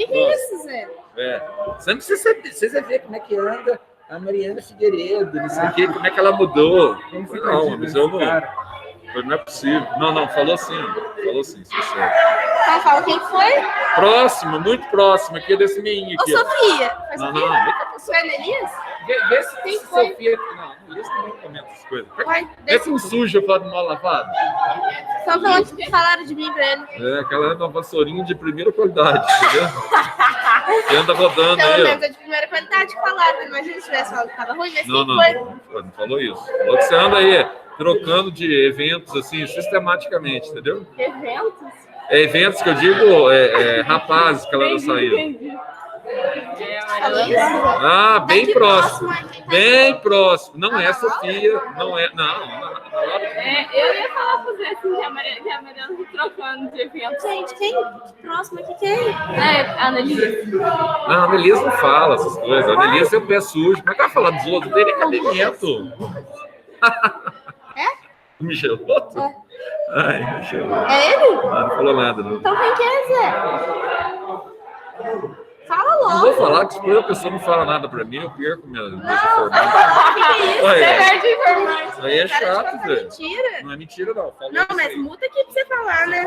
Que é isso, Zé? Você não precisa ver como é que anda a Mariana Figueiredo, não sei o quê, como é que ela mudou. Não, mas eu não. Não é possível. Não, falou sim, isso sério. Então fala quem foi? Próximo, muito próximo, aqui desse meinho aqui. Ô, Sofia. Foi Sofia? Foi a Elias? Vê se Quem foi? Sofia. Não, Elias também comenta essas coisas. Vai, Vê se não suja pra de mal lavado. Só falando que falaram de mim pra ele. Aquela é uma vassourinha de primeira qualidade, entendeu? Que anda rodando Pelo aí. menos é de primeira qualidade que falaram. Imagina se tivesse falado que tava ruim, mas Não, quem foi? não falou isso. Falou que você anda aí trocando de eventos assim, sistematicamente, entendeu? Eventos? Eventos que eu digo, rapazes que ela anda saindo. Bem próximo. Bem próximo. Não é Sofia, não é. Não. Eu ia falar pra você assim, que a Mariana tá trocando de evento. Gente, quem? Próximo aqui, quem? A Annelise. Não, a Annelise não fala essas coisas. A Annelise é o pé sujo. Como é que vai falar dos outros? Dele é cabimento. Michelotto? Ai, Michelotto. É ele? Não falou nada, não. Então quem que é, Zé? Fala logo. Não vou falar que se a pessoa não fala nada pra mim, eu perco meus informantes. Você perde informantes. Isso aí é chato, Zé. Mentira? Não é mentira, não. Não, mas muda aqui pra você falar, né?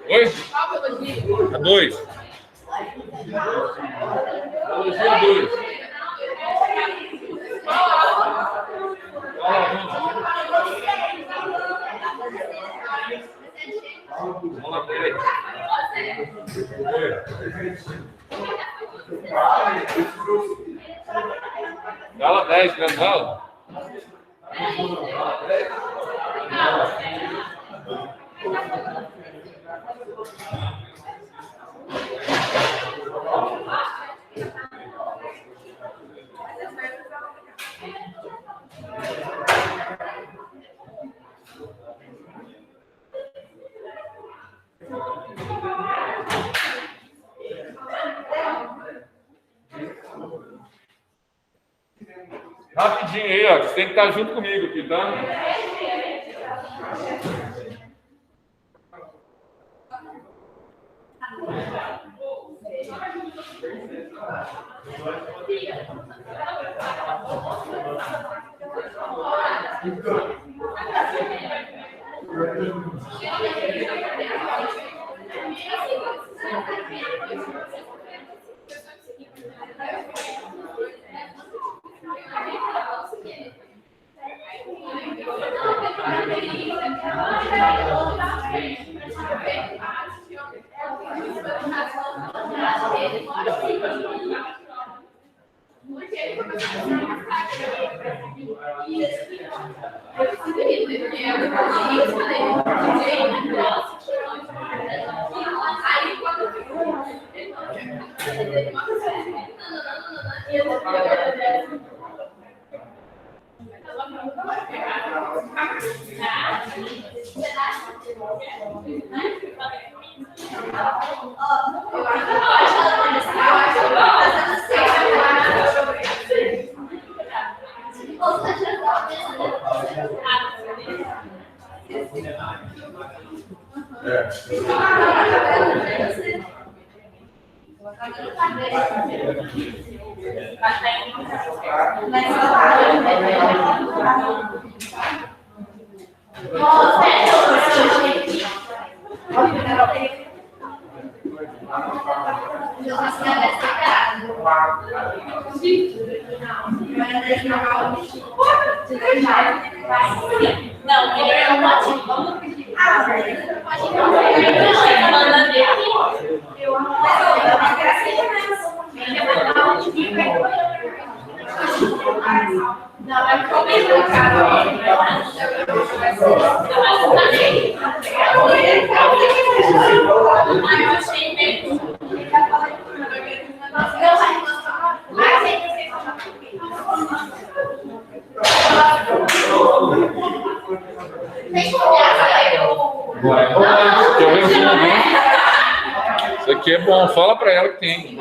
Oi? A 2. Biologia 2. Vamos lá, peraí. Gala 10, Gala. Rapidinho aí, ó. Você tem que estar junto comigo aqui, tá? Isso aqui é bom, fala para ela que tem.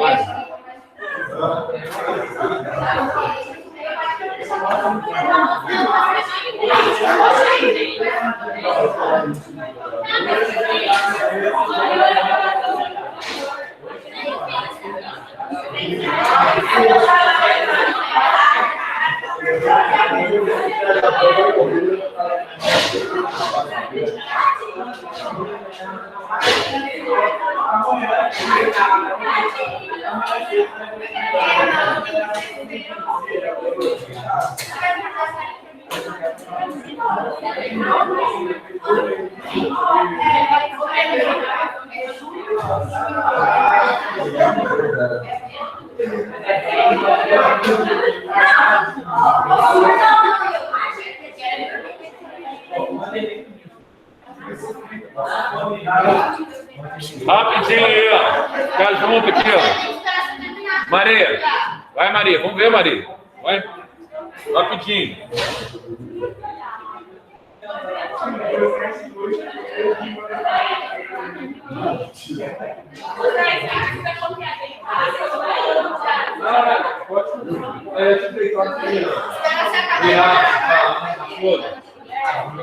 Rapidinho aí, ó. Fica junto aqui, ó. Maria. Vai, Maria. Vamos ver, Maria. Vai. Rapidinho.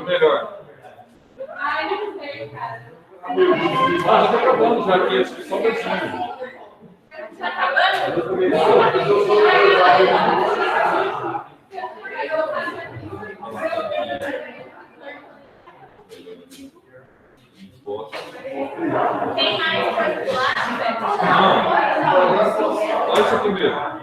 Melhor. Já está acabando já aqui, só um beijinho. Está acabando? Posso. Tem mais particular? Não. Olha isso aqui mesmo.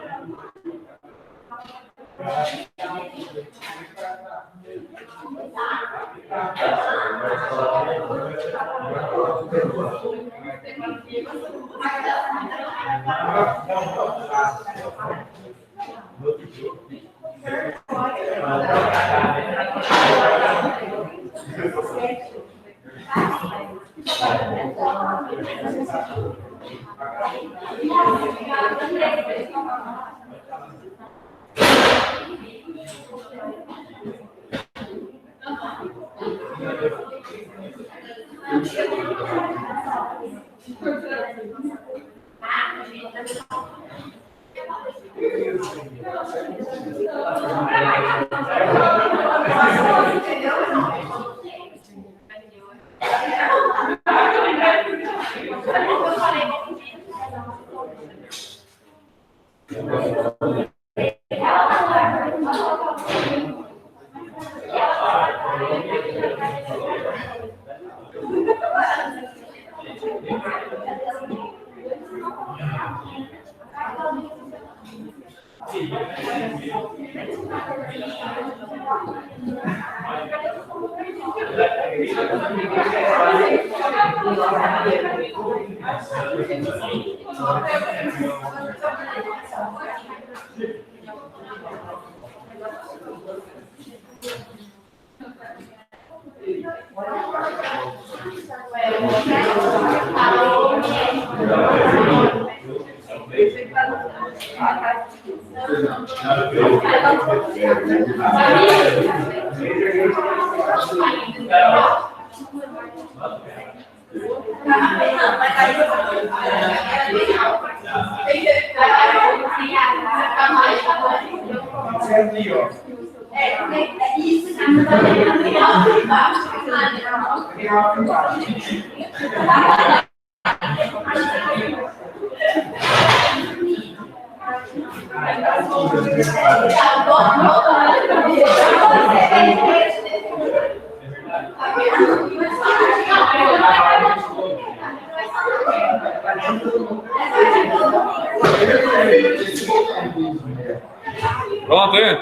Pronto, hein?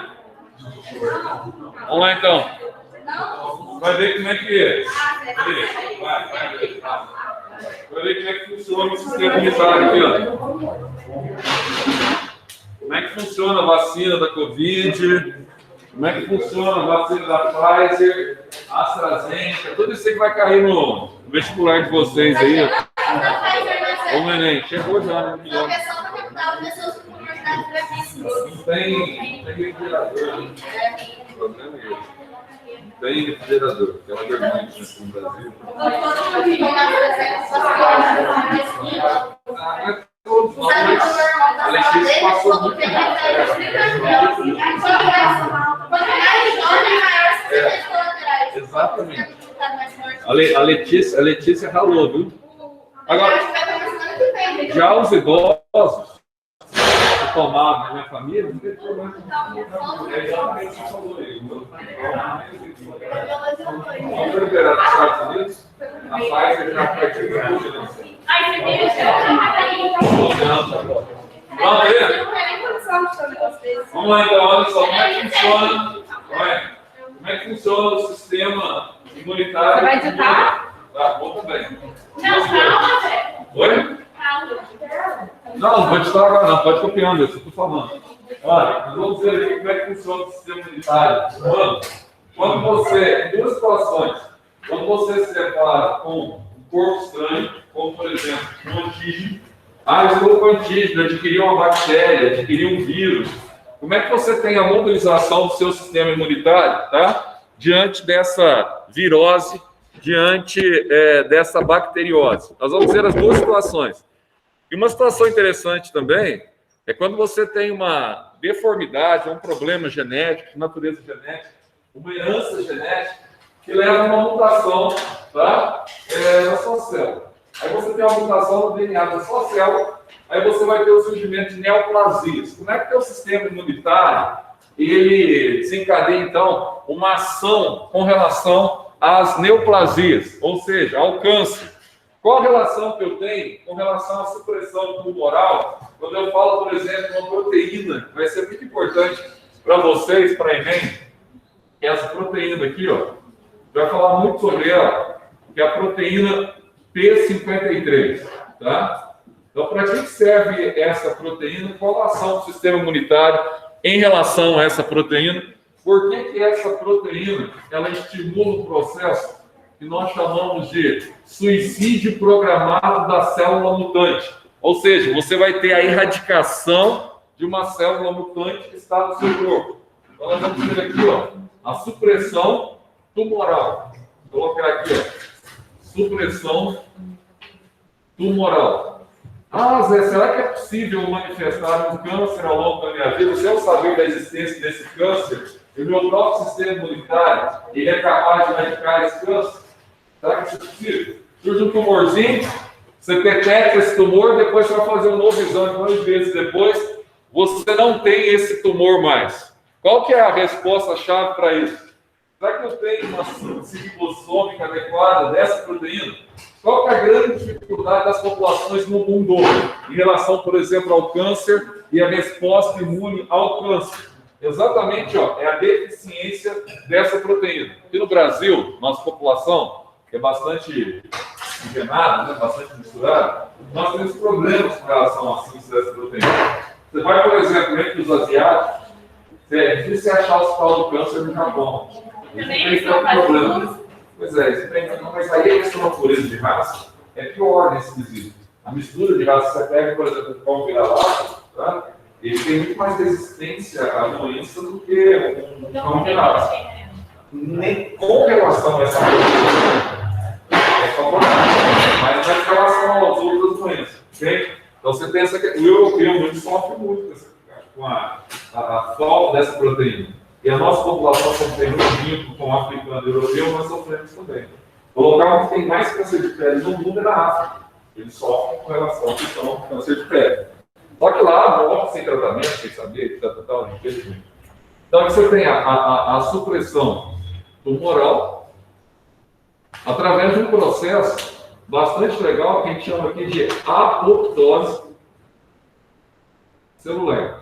Vamos lá, então. Vai ver como é que é. Vai ver. Vai ver como é que funciona o sistema imunitário aqui, ó. Como é que funciona a vacina da Covid? Como é que funciona a vacina da Pfizer, AstraZeneca? Tudo isso aí que vai cair no vestibular de vocês aí. Ô, neném, chegou já, né? Não tem refrigerador. O problema é esse. Tem refrigerador, aquela dormente aqui no Brasil. Todos nós, a Letícia passou muito tempo. Exatamente. A Letícia ralou, viu? Agora, já os idosos, se tomar na minha família, não tem problema. É exatamente o que você falou aí. Vamos liberar dos Estados Unidos, a Pfizer já partiu da Covid. Vamos lá, então, olha só, como é que funciona? Como é que funciona o sistema imunitário? Você vai editar? Tá, bom também. Não, calma, velho. Oi? Não vou editar agora, não, pode copiando isso, eu estou falando. Olha, nós vamos ver aqui como é que funciona o sistema imunitário. Quando você, em duas situações, quando você se depara com um corpo estranho, como por exemplo, um antígeno, estou com antígeno, adquiriu uma bactéria, adquiriu um vírus. Como é que você tem a mobilização do seu sistema imunitário, tá? Diante dessa virose, diante dessa bacteriose? Nós vamos ver as duas situações. E uma situação interessante também é quando você tem uma deformidade, um problema genético, de natureza genética, uma herança genética, que leva a uma mutação, tá? Na sua célula. Aí você tem uma mutação no DNA da sua célula, aí você vai ter o surgimento de neoplasias. Como é que o sistema imunitário, ele desencadeia, então, uma ação com relação às neoplasias, ou seja, ao câncer. Qual a relação que eu tenho com relação à supressão tumoral? Quando eu falo, por exemplo, uma proteína, vai ser muito importante para vocês, para Enem, que é essa proteína aqui, ó, vai falar muito sobre ela, que é a proteína P53, tá? Então, para que serve essa proteína? Qual a ação do sistema imunitário em relação a essa proteína? Por que essa proteína, ela estimula o processo que nós chamamos de suicídio programado da célula mutante? Ou seja, você vai ter a erradicação de uma célula mutante que está no seu corpo. Então, nós vamos ver aqui, ó, a supressão tumoral. Vou colocar aqui, ó, supressão tumoral. Ah, Zé, será que é possível manifestar um câncer ao longo da minha vida? Se eu saber da existência desse câncer, e o meu próprio sistema imunitário, ele é capaz de erradicar esse câncer? Será que isso é possível? Surge um tumorzinho, você detecta esse tumor, depois você vai fazer um novo exame 2 vezes depois, você não tem esse tumor mais. Qual que é a resposta-chave para isso? Será que eu tenho uma síntese ribossômica adequada dessa proteína? Qual que é a grande dificuldade das populações no mundo em relação, por exemplo, ao câncer e a resposta imune ao câncer? Exatamente, ó, é a deficiência dessa proteína. Aqui no Brasil, nossa população, que é bastante envenenada, né, bastante misturada, nós temos problemas com relação à síntese dessa proteína. Você vai, por exemplo, entre os asiáticos, é difícil achar o hospital do câncer no Japão. Isso tem um problema. Pois é, isso tem, mas aí a questão da pureza de raça é pior nesse quesito. A mistura de raça, você pega, por exemplo, o pão vira-lata, tá? Ele tem muito mais resistência à doença do que um pão de raça. Nem com relação a essa doença, é favorável, mas não é em relação às outras doenças, ok? Então você pensa que o europeu muito sofre muito com a falta dessa proteína. E a nossa população, como tem muito vínculo com o africano e europeu, nós sofremos também. O local que tem mais câncer de pele no mundo é na África. Eles sofrem com relação à questão do câncer de pele. Só que lá, morre sem tratamento, sem saber, tal, infelizmente. Então, aqui você tem a supressão tumoral através de um processo bastante legal que a gente chama aqui de apoptose celular.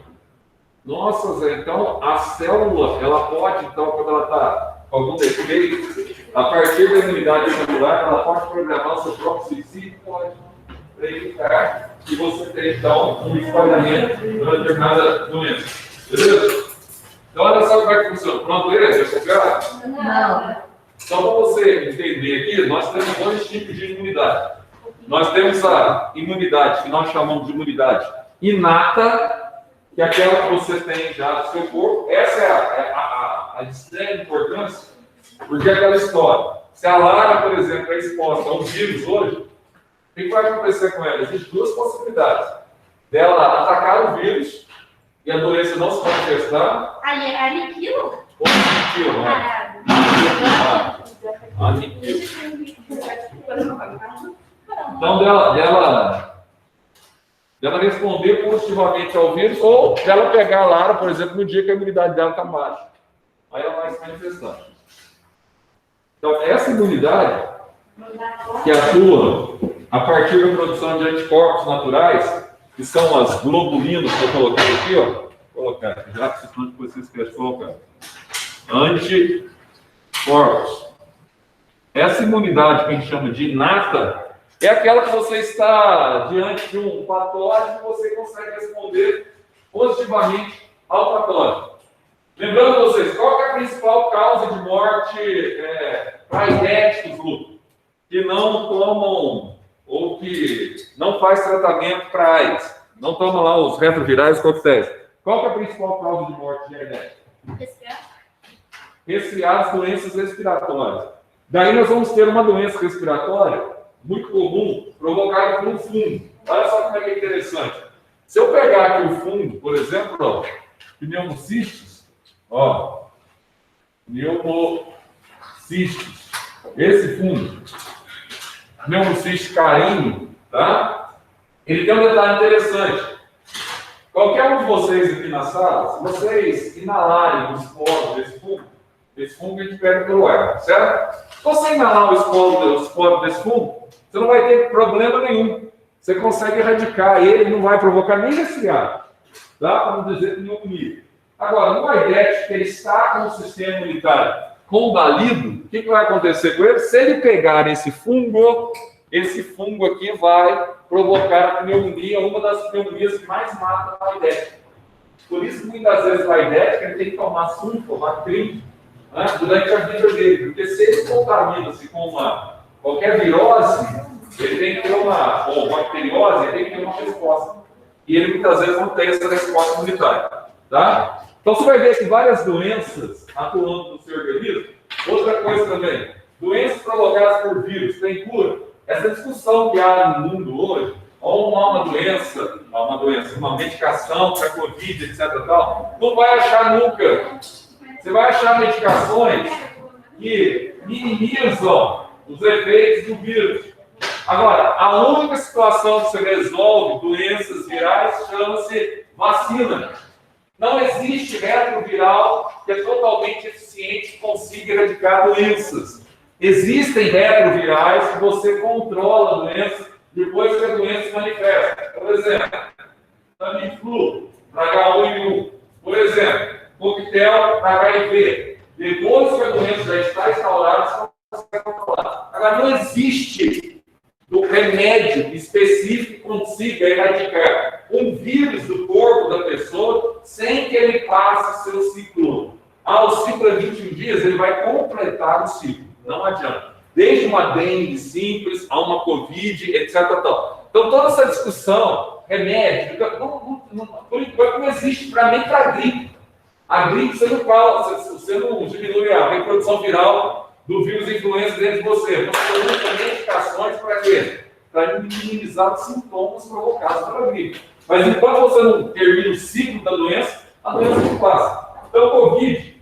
Nossa, Zé, então a célula, ela pode, então, quando ela está com algum defeito, a partir da imunidade celular, ela pode programar o seu próprio suicídio, pode verificar que você tem, então, um espalhamento de uma determinada doença. Beleza? Então, olha só como é que funciona. Pronto, beleza? Já chegaram? Não. Só para você entender aqui, nós temos 2 tipos de imunidade. Nós temos a imunidade, que nós chamamos de imunidade inata, que é aquela que você tem já no seu corpo. Essa é a de extrema importância, porque é aquela história. Se a Lara, por exemplo, é exposta a um vírus hoje, o que vai acontecer com ela? Existem 2 possibilidades. Dela atacar o vírus e a doença não se manifestar. Aniquilo? Ou aniquilo, né? Aniquilo. Então, dela responder positivamente ao vírus, ou dela pegar a Lara, por exemplo, no dia que a imunidade dela está baixa. Aí ela vai se manifestar. Então, essa imunidade que atua a partir da produção de anticorpos naturais, que são as globulinas que eu coloquei aqui, ó. Vou colocar aqui, já que depois vocês querem colocar. Anticorpos. Essa imunidade que a gente chama de inata é aquela que você está diante de um patógeno e você consegue responder positivamente ao patógeno. Lembrando vocês, qual é a principal causa de morte para idéticos, Lu, que não tomam ou que não faz tratamento para AIDS, não tomam lá os retrovirais coquetéis? Qual é a principal causa de morte de idéticos? Resfriados, doenças respiratórias. Daí nós vamos ter uma doença respiratória muito comum, provocada por um fungo. Olha só como é que é interessante. Se eu pegar aqui o fungo, por exemplo, ó, pneumocistis, ó, pneumocistis, esse fungo, pneumocistis carinho, tá? Ele tem um detalhe interessante. Qualquer um de vocês aqui na sala, se vocês inalarem os poros desse fungo a gente pega pelo ar, certo? Se você inalar o esporo desse fungo, você não vai ter problema nenhum. Você consegue erradicar ele, não vai provocar nem resfriado. Tá? Para não dizer pneumonia. Agora, no Aedes, que ele está com o sistema imunitário combalido, o que vai acontecer com ele? Se ele pegar esse fungo aqui vai provocar a pneumonia, uma das pneumonias que mais mata o Aedes. Por isso, muitas vezes o Aedes ele tem que tomar sulfobactrim, né, durante a vida dele, porque se ele contamina-se com qualquer virose, ele tem que ter ou bacteriose, ele tem que ter uma resposta. E ele muitas vezes não tem essa resposta imunitária. Tá? Então você vai ver que várias doenças atuando no seu organismo. Outra coisa também, doenças provocadas por vírus, tem cura? Essa discussão que há no mundo hoje, ou uma doença, uma medicação para Covid, etc. Tal, não vai achar nunca. Você vai achar medicações que minimizam os efeitos do vírus. Agora, a única situação que você resolve doenças virais chama-se vacina. Não existe retroviral que é totalmente eficiente e consiga erradicar doenças. Existem retrovirais que você controla a doença depois que a doença se manifesta. Por exemplo, Tamiflu para H1N1. Por exemplo, coquetel para HIV. Depois que a doença já está instaurada, você consegue controlar. Agora, não existe do remédio específico que consiga erradicar um vírus do corpo da pessoa sem que ele passe seu ciclo. O ciclo é 21 dias, ele vai completar o ciclo. Não adianta. Desde uma dengue simples a uma Covid, etc. Então, toda essa discussão, remédio, por enquanto não existe para nem para a gripe. A gripe você não diminui a reprodução viral do vírus influenza dentro de você. Você usa medicações para quê? Para minimizar os sintomas provocados pela gripe. Mas enquanto você não termina o ciclo da doença, a doença não passa. Então, Covid,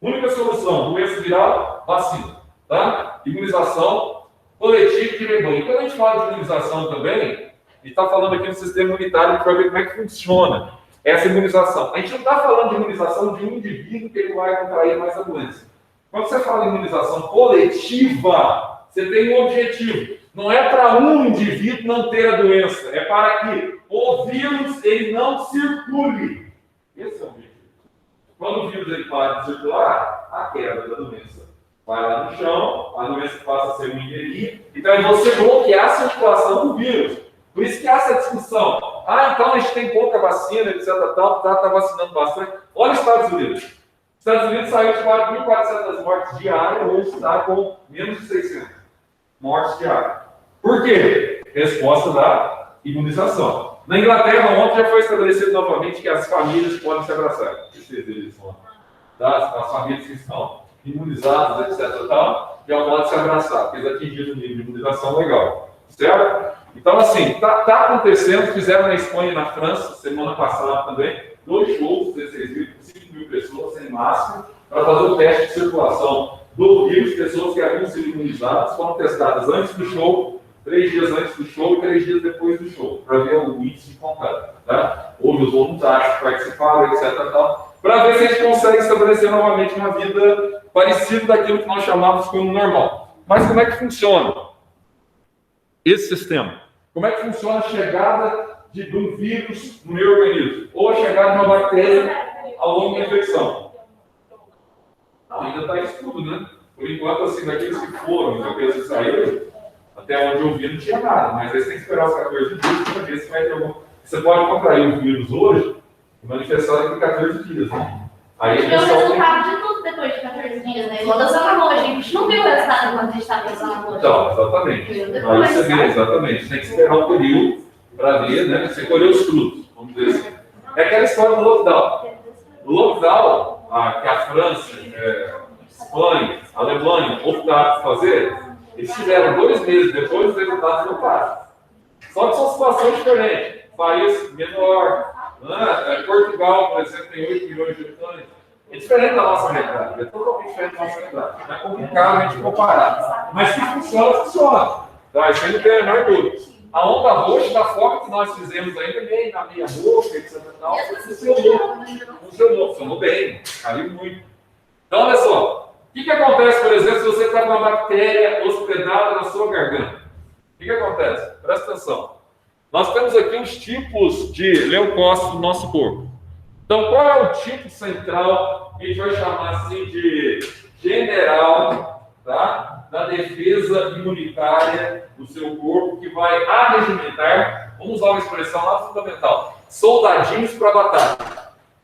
única solução, doença viral, vacina. Tá? Imunização coletiva de rebanho. Quando a gente fala de imunização também, a gente está falando aqui no sistema imunitário para ver como é que funciona essa imunização. A gente não está falando de imunização de um indivíduo que ele vai contrair mais a doença. Quando você fala em imunização coletiva, você tem um objetivo. Não é para um indivíduo não ter a doença, é para que o vírus ele não circule. Esse é o objetivo. Quando o vírus ele para de circular, a queda da doença vai lá no chão, a doença passa a ser um endemismo. Então é você bloquear a circulação do vírus. Por isso que há essa discussão. Então a gente tem pouca vacina, etc. Está vacinando bastante. Olha os Estados Unidos. Os Estados Unidos saiu de 4.400 mortes diárias, hoje está com menos de 600 mortes diárias. Por quê? Resposta da imunização. Na Inglaterra, ontem já foi estabelecido novamente que as famílias podem se abraçar. As famílias que estão imunizadas, etc. Já podem se abraçar, porque eles atingiram um nível de imunização legal. Certo? Então, assim, está acontecendo. Fizeram na Espanha e na França, semana passada também, 2 shows, 5.000 pessoas em máscara, para fazer o teste de circulação do vírus. Pessoas que haviam sido imunizadas foram testadas antes do show, 3 dias antes do show e 3 dias depois do show, para ver o índice de contato. Tá? Houve os voluntários que participaram, etc. Para ver se a gente consegue estabelecer novamente uma vida parecida daquilo que nós chamamos como normal. Mas como é que funciona esse sistema? Como é que funciona a chegada de um vírus no meu organismo? Ou a chegada de uma bactéria ao longo da infecção? Ainda está em estudo, né? Por enquanto, assim, daqueles que foram, daqueles que saíram, até onde eu vi não tinha nada, mas aí você tem que esperar os 14 dias para ver se vai ter algum. Você pode contrair o vírus hoje e manifestar daqui a 14 dias, né? Aí o resultado de tudo depois de 14 dias, né? Igual da zona roxa, a gente não viu o resultado quando a gente estava na zona roxa. Então, exatamente. Aí você vê, exatamente. Tem que esperar um período para ver, né? Você colher os frutos, vamos dizer assim. É aquela história do lockdown. O lockdown, que a França, Espanha, Alemanha optaram por fazer, eles tiveram 2 meses depois os resultados voltaram. Só que são situações diferentes. País menor. Portugal, por exemplo, tem 8 milhões de habitantes. É diferente da nossa realidade. É totalmente diferente da nossa realidade. É complicado a gente comparar. Mas que funciona, funciona. Tá? Isso aí não tem a menor dúvida. A onda roxa da forma que nós fizemos ainda, meio na meia boca, etc. Funcionou bem. Caiu muito. Então, olha só. que acontece, por exemplo, se você está com uma bactéria hospedada na sua garganta? O que acontece? Presta atenção. Nós temos aqui os tipos de leucócitos do nosso corpo. Então, qual é o tipo central que a gente vai chamar assim de general, tá? Da defesa imunitária do seu corpo, que vai arregimentar, vamos usar uma expressão lá fundamental, soldadinhos para a batalha.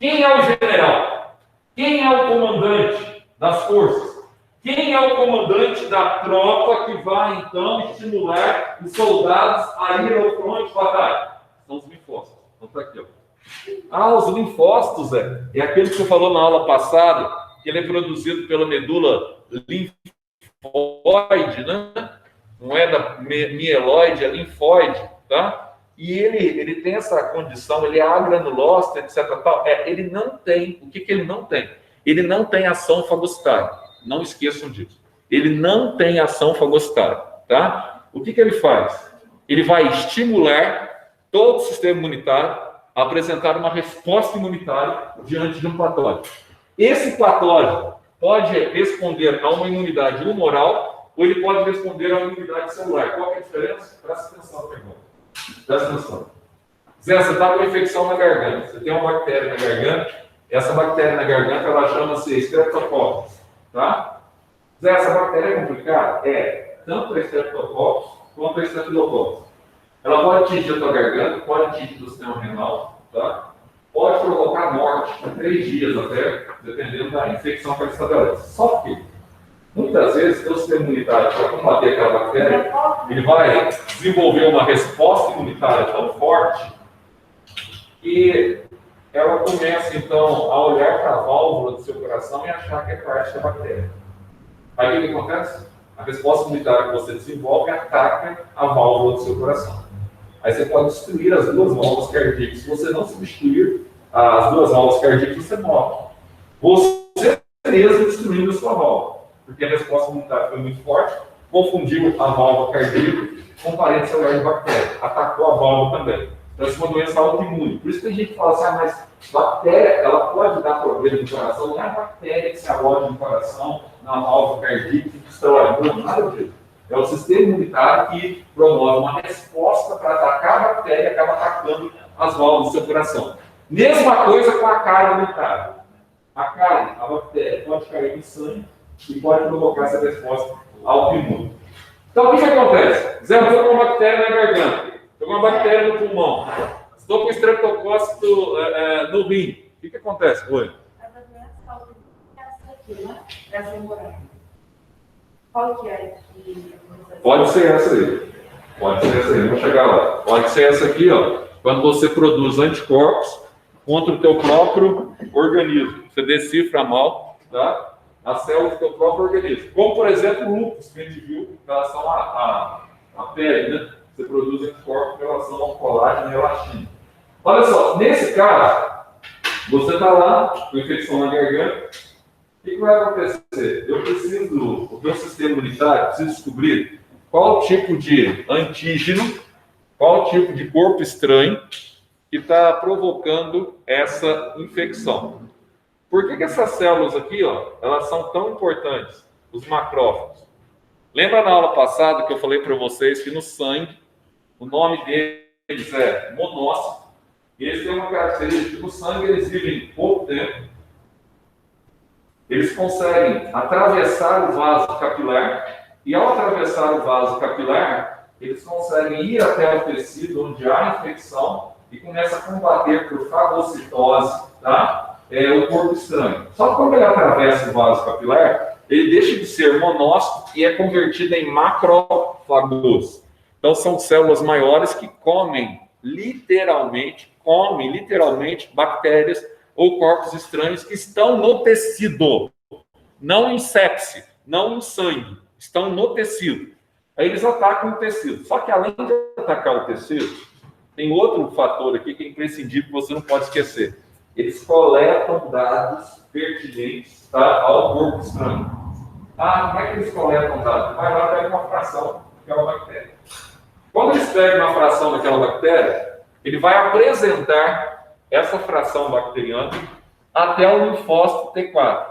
Quem é o general? Quem é o comandante das forças? Quem é o comandante da tropa que vai, então, estimular os soldados a ir ao fronte de batalha? São os linfócitos. Então, está aqui, ó. Os linfócitos, é aquele que você falou na aula passada, que ele é produzido pela medula linfóide, né? Não é da mieloide, é linfóide, tá? E ele tem essa condição, ele é agranulócito, etc. Tal. Ele não tem, o que ele não tem? Ele não tem ação fagocitária. Não esqueçam disso. Ele não tem ação fagocitária, tá? O que ele faz? Ele vai estimular todo o sistema imunitário a apresentar uma resposta imunitária diante de um patógeno. Esse patógeno pode responder a uma imunidade humoral ou ele pode responder a uma imunidade celular. Qual é a diferença? Presta atenção na pergunta. Presta atenção. Zé, você está com infecção na garganta. Você tem uma bactéria na garganta. Essa bactéria na garganta, ela chama-se Streptococcus. Tá? Zé, essa bactéria é complicada? Tanto a Streptococcus quanto a Staphylococcus. Ela pode atingir a tua garganta, pode atingir o sistema renal, tá? Pode provocar morte em 3 dias até, dependendo da infecção que ela estabelece. Só que, muitas vezes, o sistema imunitário, para combater aquela bactéria, ele vai desenvolver uma resposta imunitária tão forte que ela começa, então, a olhar para a válvula do seu coração e achar que é parte da bactéria. Aí o que acontece? A resposta imunitária que você desenvolve ataca a válvula do seu coração. Aí você pode destruir as 2 válvulas cardíacas. Se você não substituir as 2 válvulas cardíacas, você morre. Você mesmo destruindo a sua válvula. Porque a resposta imunitária foi muito forte, confundiu a válvula cardíaca com parede celular de bactéria. Atacou a válvula também. Então, isso é uma doença autoimune. Por isso que a gente fala assim, mas bactéria, ela pode dar problema no coração. Não é a bactéria que se aloja no coração, na válvula cardíaca, que destrói. Não, nada disso. É o sistema imunitário que promove uma resposta para atacar a bactéria e acaba atacando as válvulas do seu coração. Mesma coisa com a carga imunitária. A carne, a bactéria, pode cair no sangue e pode provocar essa resposta autoimune. Então, o que acontece? Zé, eu estou com uma bactéria na garganta, estou com uma bactéria no pulmão, estou com estreptocócito no rim. O que acontece? Oi? Essa hemorragia. Qual que é? Pode ser essa aí. Pode ser essa aí, vamos chegar lá. Pode ser essa aqui, ó. Quando você produz anticorpos contra o teu próprio organismo. Você decifra mal, tá? As células do teu próprio organismo. Como, por exemplo, o lúpus, que a gente viu em relação à pele, né? Você produz anticorpos em relação ao colágeno e elastina. Olha só, nesse caso, você está lá com infecção na garganta. O que vai acontecer? O meu sistema imunitário precisa descobrir qual tipo de antígeno, qual tipo de corpo estranho que está provocando essa infecção. Por que essas células aqui, ó, elas são tão importantes? Os macrófagos. Lembra na aula passada que eu falei para vocês que no sangue, o nome deles é monócito. E eles têm uma característica: no sangue eles vivem pouco tempo. Eles conseguem atravessar o vaso capilar, e ao atravessar o vaso capilar, eles conseguem ir até o tecido onde há infecção e começa a combater por fagocitose, tá? O corpo estranho. Só que quando ele atravessa o vaso capilar, ele deixa de ser monócito e é convertido em macrófagos. Então são células maiores que comem literalmente bactérias ou corpos estranhos que estão no tecido, não em sepse, não no sangue, estão no tecido. Aí eles atacam o tecido. Só que além de atacar o tecido, tem outro fator aqui que é imprescindível, que você não pode esquecer. Eles coletam dados pertinentes, tá, ao corpo estranho. Como é que eles coletam dados? Vai lá e pega uma fração daquela bactéria. Quando eles pegam uma fração daquela bactéria, ele vai apresentar essa fração bacteriana até o linfócito T4.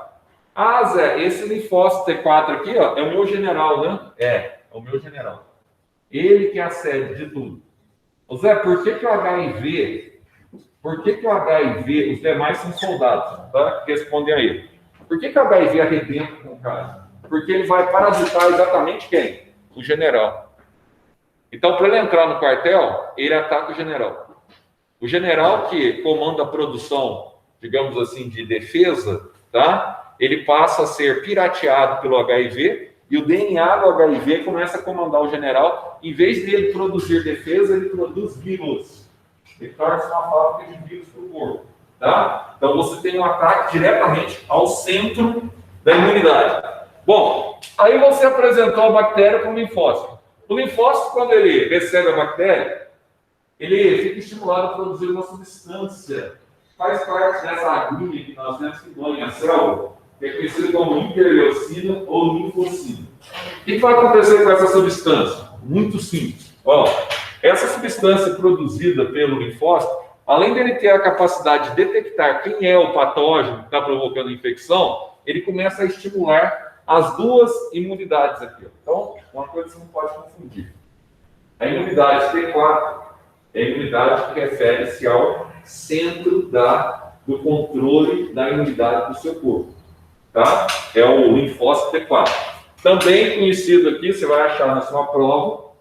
Ah, Zé, esse linfócito T4 aqui, ó, é o meu general, né? É o meu general. Ele que é a sede de tudo. Ô Zé, por que o HIV, os demais são soldados, tá? Respondem aí. Por que o HIV arrebenta com o cara? Porque ele vai parasitar exatamente quem? O general. Então, para ele entrar no quartel, ele ataca o general. O general que comanda a produção, digamos assim, de defesa, tá? Ele passa a ser pirateado pelo HIV e o DNA do HIV começa a comandar o general. Em vez dele produzir defesa, ele produz vírus. Ele torna-se uma fábrica de vírus para o corpo. Tá? Então, você tem um ataque diretamente ao centro da imunidade. Bom, aí você apresentou a bactéria para o linfócito. O linfócito, quando ele recebe a bactéria, ele fica estimulado a produzir uma substância. Faz parte dessa agulha que nós temos que banha a célula, que é conhecida como interleucina ou linfocina. O que vai acontecer com essa substância? Muito simples. Ó, essa substância produzida pelo linfócito, além dele ter a capacidade de detectar quem é o patógeno que está provocando a infecção, ele começa a estimular as duas imunidades aqui. Então, uma coisa que você não pode confundir. A imunidade T4 é a imunidade que refere-se ao centro do controle da imunidade do seu corpo. Tá? É o linfócito T4. Também conhecido aqui, você vai achar na sua prova,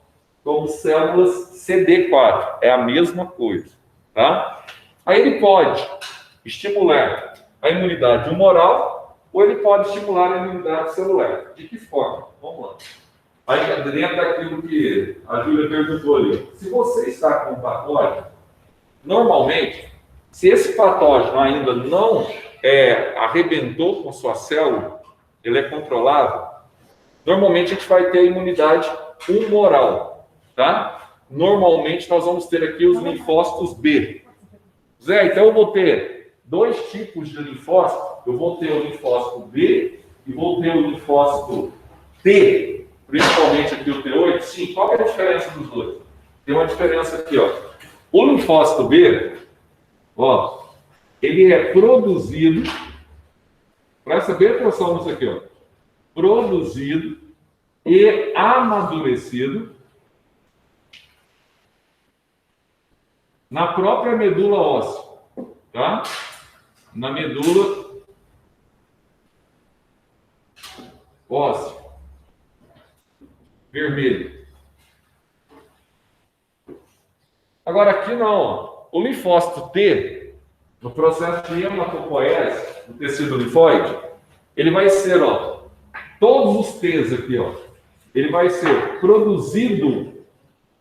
como células CD4. É a mesma coisa. Tá? Aí ele pode estimular a imunidade humoral ou ele pode estimular a imunidade celular. De que forma? Vamos lá. Aí, dentro daquilo que a Júlia perguntou ali, se você está com um patógeno, normalmente, se esse patógeno ainda não arrebentou com sua célula, ele é controlável, normalmente a gente vai ter a imunidade humoral, tá? Normalmente nós vamos ter aqui os linfócitos B. Zé, então eu vou ter dois tipos de linfócito, eu vou ter o linfócito B e vou ter o linfócito T. Principalmente aqui o T8, sim. Qual é a diferença dos dois? Tem uma diferença aqui, ó. O linfócito B, ó, ele é produzido, presta bem atenção nisso aqui, ó. Produzido e amadurecido na própria medula óssea, tá? Na medula óssea. Vermelho. Agora aqui não, ó. O linfócito T, no processo de hematopoese do tecido linfóide, ele vai ser, ó, todos os T's aqui, ó, ele vai ser produzido,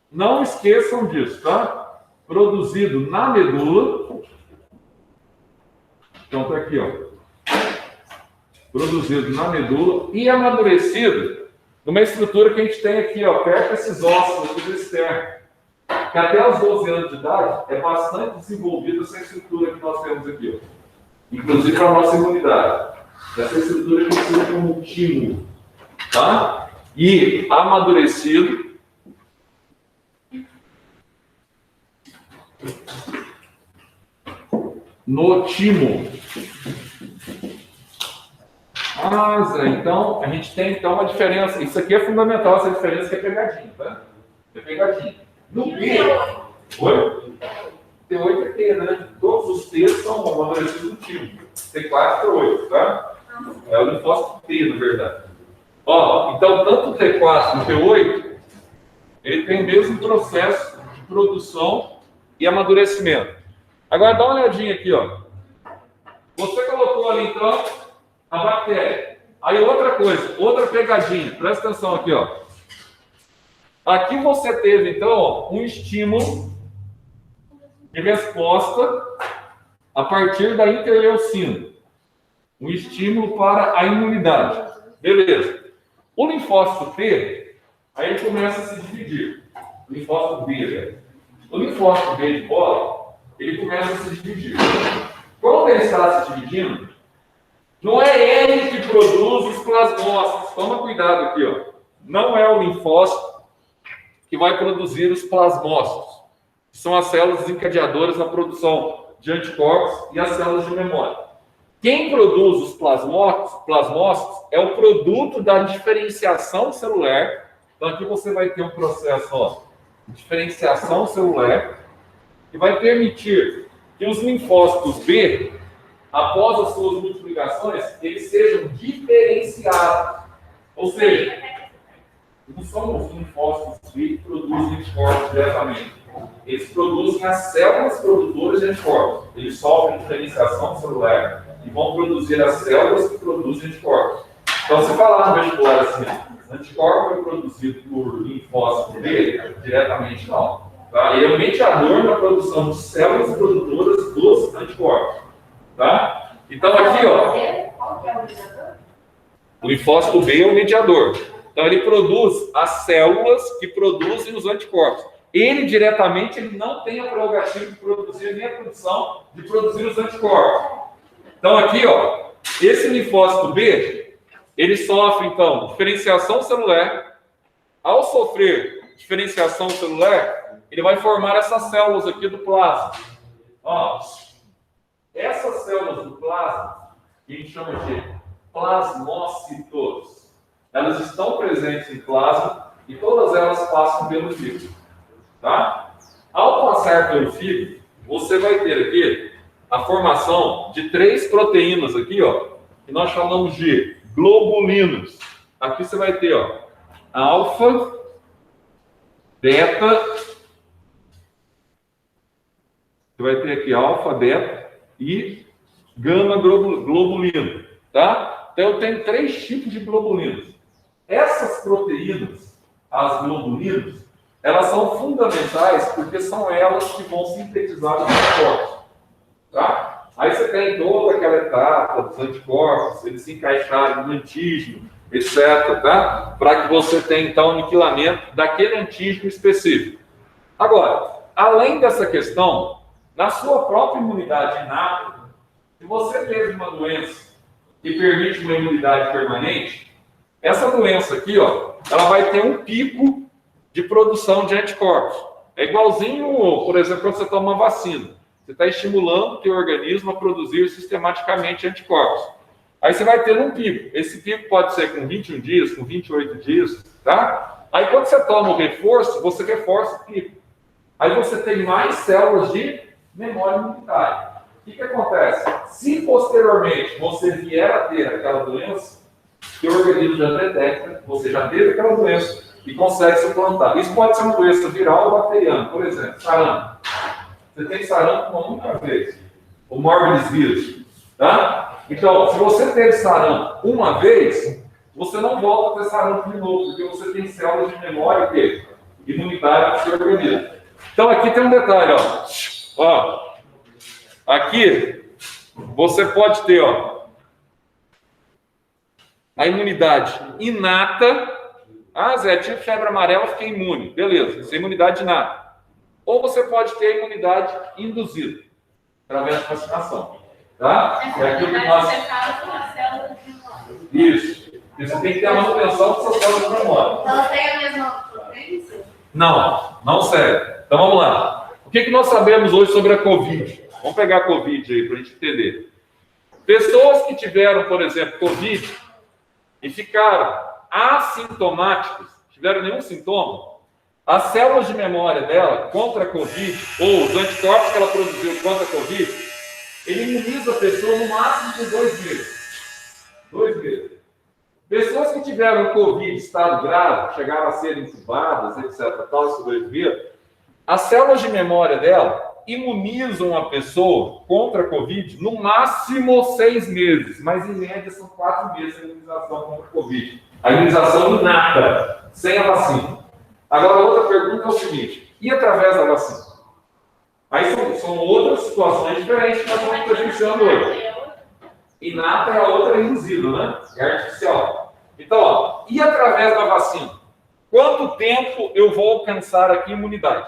não esqueçam disso, tá? Produzido na medula. Então tá aqui, ó. Produzido na medula e amadurecido numa estrutura que a gente tem aqui, ó, perto desses ossos aqui do externo. Que até os 12 anos de idade é bastante desenvolvida essa estrutura que nós temos aqui, ó. Inclusive para a nossa imunidade. Essa estrutura que precisa como um timo, tá? E amadurecido no timo. Ah, Zé, então, a gente tem então uma diferença. Isso aqui é fundamental, essa diferença que é pegadinha, tá? É pegadinha. No B, oi? T8 é T, né? Todos os T são amadurecidos no timo. T4 e T8, tá? É o linfócito T, na verdade. Ó, então, tanto o T4 quanto o T8, ele tem o mesmo processo de produção e amadurecimento. Agora, dá uma olhadinha aqui, ó. Você colocou ali, então, a bactéria. Aí outra coisa, outra pegadinha, presta atenção aqui, ó. Aqui você teve, então, ó, um estímulo de resposta a partir da interleucina. Um estímulo para a imunidade. Beleza. O linfócito T, aí ele começa a se dividir. O linfócito B, né? O linfócito B de bola, ele começa a se dividir. Quando ele está se dividindo, não é ele que produz os plasmócitos. Toma cuidado aqui, ó. Não é o linfócito que vai produzir os plasmócitos, que são as células desencadeadoras na produção de anticorpos e as células de memória. Quem produz os plasmócitos é o produto da diferenciação celular. Então, aqui você vai ter um processo, ó, de diferenciação celular, que vai permitir que os linfócitos B, após as suas multiplicações, eles sejam diferenciados. Ou seja, não são os linfócitos B que produzem anticorpos diretamente. Eles produzem as células produtoras de anticorpos. Eles sofrem diferenciação celular e vão produzir as células que produzem anticorpos. Então, se falar no vestibular assim, anticorpo é produzido por linfócito B, diretamente não. Tá? Ele é o mediador na produção de células produtoras dos anticorpos. Tá? Então, aqui, ó, Qual que é o mediador? o linfócito B é o mediador. Então, ele produz as células que produzem os anticorpos. Ele, diretamente, ele não tem a prerrogativa de produzir nem a produção de produzir os anticorpos. Então, aqui, ó, esse linfócito B, ele sofre, então, diferenciação celular. Ao sofrer diferenciação celular, ele vai formar essas células aqui do plasma. Ó, essas células do plasma, que a gente chama de plasmócitos, elas estão presentes em plasma e todas elas passam pelo fígado. Tá? Ao passar pelo fígado, você vai ter aqui a formação de 3 proteínas aqui, ó, que nós chamamos de globulinos. Aqui você vai ter, ó, alfa, beta, você vai ter aqui alfa, beta e gama globulino, tá? Então eu tenho 3 tipos de globulinos. Essas proteínas, as globulinos, elas são fundamentais porque são elas que vão sintetizar os anticorpos, tá? Aí você tem toda aquela etapa dos anticorpos, eles se encaixarem no antígeno, etc, tá? Para que você tenha, então, aniquilamento daquele antígeno específico. Agora, além dessa questão, na sua própria imunidade inata, se você teve uma doença que permite uma imunidade permanente, essa doença aqui, ó, ela vai ter um pico de produção de anticorpos. É igualzinho, por exemplo, quando você toma uma vacina. Você está estimulando o teu organismo a produzir sistematicamente anticorpos. Aí você vai ter um pico. Esse pico pode ser com 21 dias, com 28 dias, tá? Aí quando você toma o reforço, você reforça o pico. Aí você tem mais células de memória imunitária. O que acontece? Se posteriormente você vier a ter aquela doença, que o organismo já detecta, você já teve aquela doença e consegue suplantar. Isso pode ser uma doença viral ou bacteriana. Por exemplo, sarampo. Você tem sarampo uma única vez. O morbidus vírus. Tá? Então, se você teve sarampo uma vez, você não volta a ter sarampo de novo, porque você tem células de memória que imunitária no seu organismo. Então, aqui tem um detalhe, ó. Ó. Aqui, você pode ter, ó, a imunidade inata. Ah, Zé, tive febre amarela, fiquei imune. Beleza, isso é imunidade inata. Ou você pode ter a imunidade induzida, através da vacinação. Tá? É aquilo que nós... Isso. Você tem que ter a manutenção das suas células de memória. Ela tem a mesma potência? Não, não serve. Então vamos lá. O que nós sabemos hoje sobre a Covid? Vamos pegar a Covid aí para a gente entender. Pessoas que tiveram, por exemplo, Covid e ficaram assintomáticos, tiveram nenhum sintoma, as células de memória dela contra a Covid, ou os anticorpos que ela produziu contra a Covid, ele imuniza a pessoa no máximo de 2 meses. 2 meses. Pessoas que tiveram Covid em estado grave, chegaram a ser intubadas, etc., tal, isso 2 meses, as células de memória dela imunizam a pessoa contra a Covid no máximo 6 meses, mas em média são 4 meses a imunização contra a Covid. A imunização inata, sem a vacina. Agora, a outra pergunta é o seguinte: e através da vacina? Aí são outras situações diferentes que nós estamos presenciando hoje. Inata é a outra induzida, né? É artificial. Então, ó, e através da vacina? Quanto tempo eu vou alcançar aqui imunidade?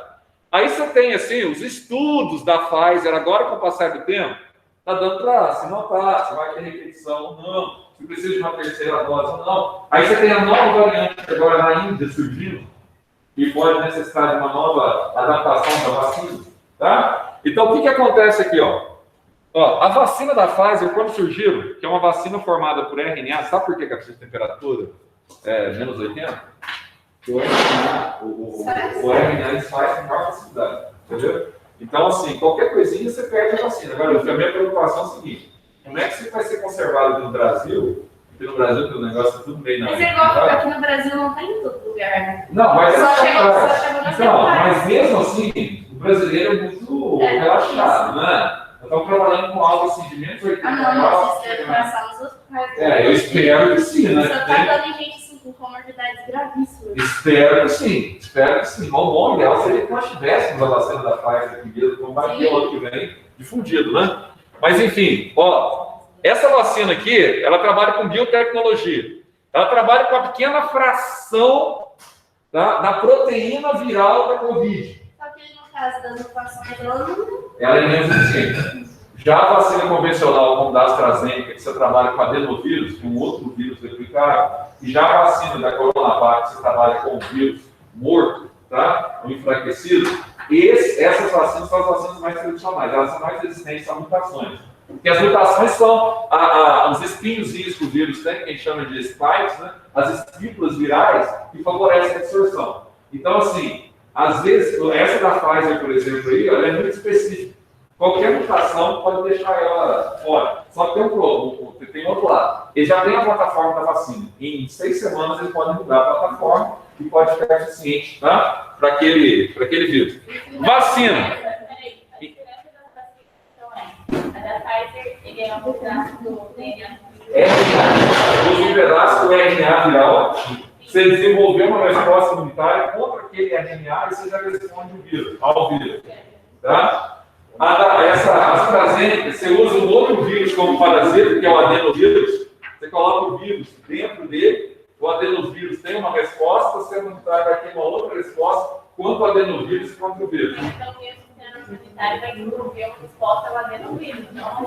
Aí você tem, assim, os estudos da Pfizer, agora com o passar do tempo, está dando para se notar se vai ter repetição ou não, se precisa de uma terceira dose ou não. Aí você tem a nova variante agora na Índia surgindo, que pode necessitar de uma nova adaptação da vacina, tá? Então, o que acontece aqui, ó? Ó, a vacina da Pfizer, quando surgiu, que é uma vacina formada por RNA, sabe por que a temperatura é menos 80? O RNA faz com maior facilidade, entendeu? Então, assim, qualquer coisinha você perde a vacina. Agora, a minha preocupação é o seguinte: como é que você vai ser conservado aqui no Brasil? Porque no Brasil o negócio é tudo meio na. Mas é igual aqui no Brasil, não tem em todo lugar, né? Não, mas só chegou na então, mas mesmo assim, o brasileiro é muito relaxado, né? Estamos trabalhando com algo assim de menos 80 graus. Não, isso passar nos hospitais. Eu espero que sim, né? Só tá dando gente assim, com comorbidades gravíssimas. Espero que sim. O bom ideal seria que nós tivéssemos a vacina da Pfizer aqui mesmo, como vai ter o ano que vem, difundido, né? Mas enfim, ó, essa vacina aqui, ela trabalha com biotecnologia. Ela trabalha com a pequena fração da proteína viral da Covid. Só que no caso das mutações, ela é menos eficiente. Já a vacina convencional, como da AstraZeneca, que você trabalha com adenovírus, que é um outro vírus replicável, e já a vacina da Coronavac, que você trabalha com o vírus morto, tá? O enfraquecido, essas vacinas são as vacinas mais tradicionais, elas são mais resistentes a mutações. Porque as mutações são os espinhozinhos que o vírus tem, que a gente chama de spikes, né? As estípulas virais que favorecem a absorção. Então, assim, às vezes, essa da Pfizer, por exemplo, aí, ela é muito específica. Qualquer mutação pode deixar ela fora. Só que tem um problema, tem outro lado. Ele já tem a plataforma da vacina. Em 6 semanas ele pode mudar a plataforma e pode ficar eficiente, tá? Para aquele vírus. Vacina. A da Pfizer, ele é um pedaço do DNA. Um pedaço do RNA viral. Você desenvolveu uma resposta imunitária contra aquele RNA e você já responde ao vírus. Tá? Essa AstraZeneca, você usa um outro vírus como parasita, que é o adenovírus. Você coloca o vírus dentro dele, o adenovírus tem uma resposta, o sistema imunitário vai ter uma outra resposta quanto o adenovírus contra o vírus. Então, o sistema imunitário vai desenvolver uma resposta ao adenovírus, não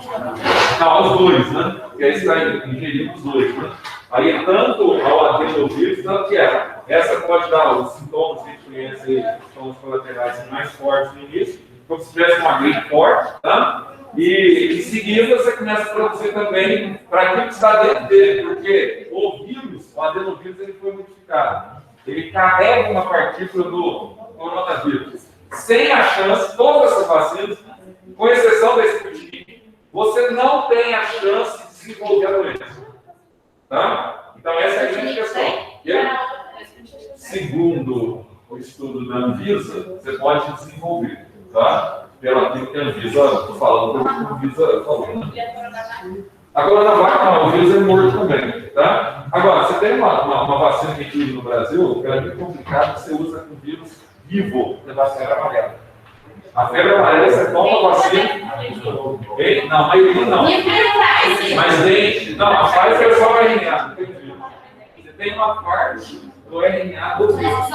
os dois, né? Porque aí você está ingerindo os dois, né? Aí, tanto ao adenovírus, tanto que essa pode dar os sintomas que a gente conhece aí, que são os colaterais mais fortes no início, como se tivesse uma gripe forte, tá? E em seguida você começa a produzir também para aquilo que está dentro dele, porque o vírus, o adenovírus, ele foi modificado. Ele carrega uma partícula do coronavírus. Sem a chance, todas essas vacinas, com exceção da Sputnik, você não tem a chance de desenvolver a doença. Tá? Então essa é a grande questão. Segundo o estudo da Anvisa, você pode desenvolver. Tá? Pelo aquilo que a Anvisa, estou falando pelo que a Anvisa falou. Né? A Coronavac, não, o vírus é morto também. Tá? Agora, você tem uma vacina que a gente usa no Brasil, que é muito complicado, que você usa com vírus vivo, que é a febre amarela. A febre amarela, você toma a vacina. Não, a maioria não. Mas tem. Não, a Pfizer é só o RNA, não tem vírus. Você tem uma parte do RNA do vírus.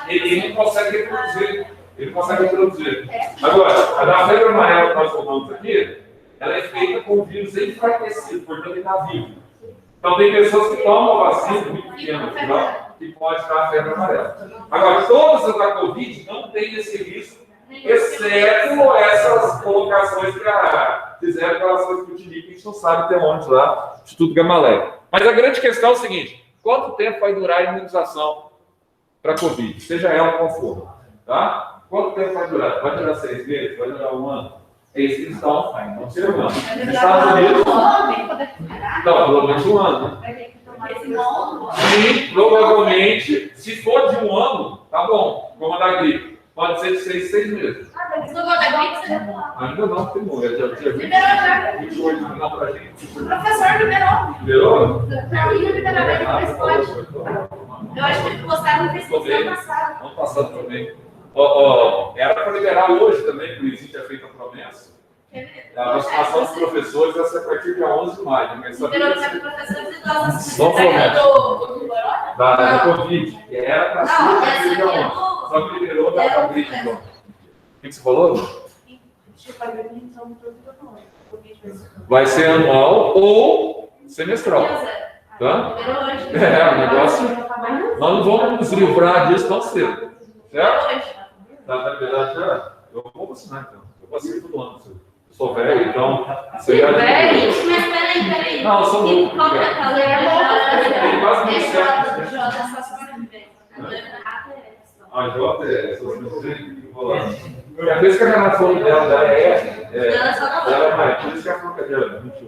Ele não consegue reproduzir. Ele consegue reproduzir. Agora, a da febre amarela que nós tomamos aqui, ela é feita com o vírus enfraquecido, portanto ele está vivo. Então tem pessoas que tomam a vacina muito pequena, que pode dar a febre amarela. Agora, todas as da Covid não tem esse risco, exceto essas colocações que fizeram com relação ao Sputnik, que a gente não sabe até onde lá, Instituto Gamaleya. Mas a grande questão é o seguinte: quanto tempo vai durar a imunização para a Covid, seja ela qual for? Tá? Quanto tempo vai durar? Vai durar 6 meses? Vai durar 1 ano? É isso que eles estão observando. Nos Estados Unidos, não, pelo menos 1 ano. Né? Sim, provavelmente, se for de 1 ano, tá bom, como a da gripe. Pode ser de 6 meses. Ainda não, tem mulher. Já tinha 28 não pra gente. O professor liberou. Liberou? Pra mim, liberou, depois pode. Eu acho que gostaram de pesquisa ano passado. Ano passado também. Era para liberar hoje também, que o ISI tinha feito a promessa. A vacinação dos professores vai ser a partir de 11 de maio. Mas liberou para professores idosos. Não promete. Do Corona? Da Covid. Que era para ser a partir de 11. Só que liberou da gripe. O que você falou? Vai ser anual ou semestral. Tá? O negócio. Nós não vamos nos livrar disso tão cedo. Certo? Na verdade, eu vou vacinar então. Eu vacino todo ano. Sou velho, então você já... Gente, mas peraí. Não, eu sou novo. Qual que é a calor? Tem quase 27. A Jota é por isso que a relação dela ela é mais. Por isso que a franca dela é 21.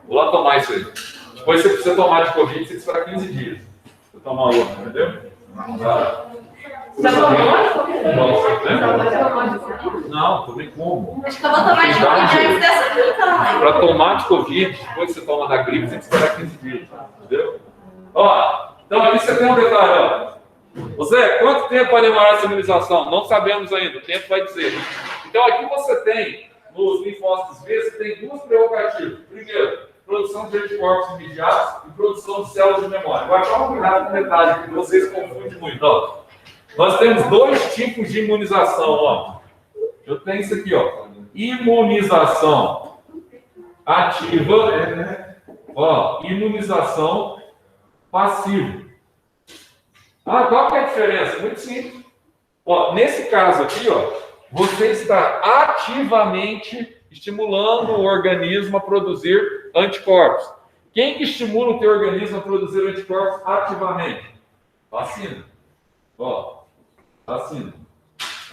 Vou lá tomar isso aí. Depois você precisa tomar de Covid, você espera 15 dias. Você tomar outra, entendeu? Não, também como. Acho que eu vou tomar de Covid antes dessa aqui, então. Para tomar de Covid, depois que você toma da gripe, você tem que esperar 15 dias. Entendeu? Ó, então aqui você tem um detalhe, ó. Você, quanto tempo vai demorar essa imunização? Não sabemos ainda, o tempo vai dizer. Então aqui você tem, nos linfócitos B, você tem duas prerrogativas. Primeiro, produção de anticorpos imediatos e produção de células de memória. Agora, toma cuidado com o detalhe, que vocês confundem muito. Ó. Nós temos dois tipos de imunização. Ó. Eu tenho isso aqui, ó. Imunização ativa, ó, imunização passiva. Ah, qual que é a diferença? Muito simples. Ó, nesse caso aqui, ó, você está ativamente estimulando o organismo a produzir anticorpos. Quem que estimula o teu organismo a produzir anticorpos ativamente? Vacina. Ó, vacina.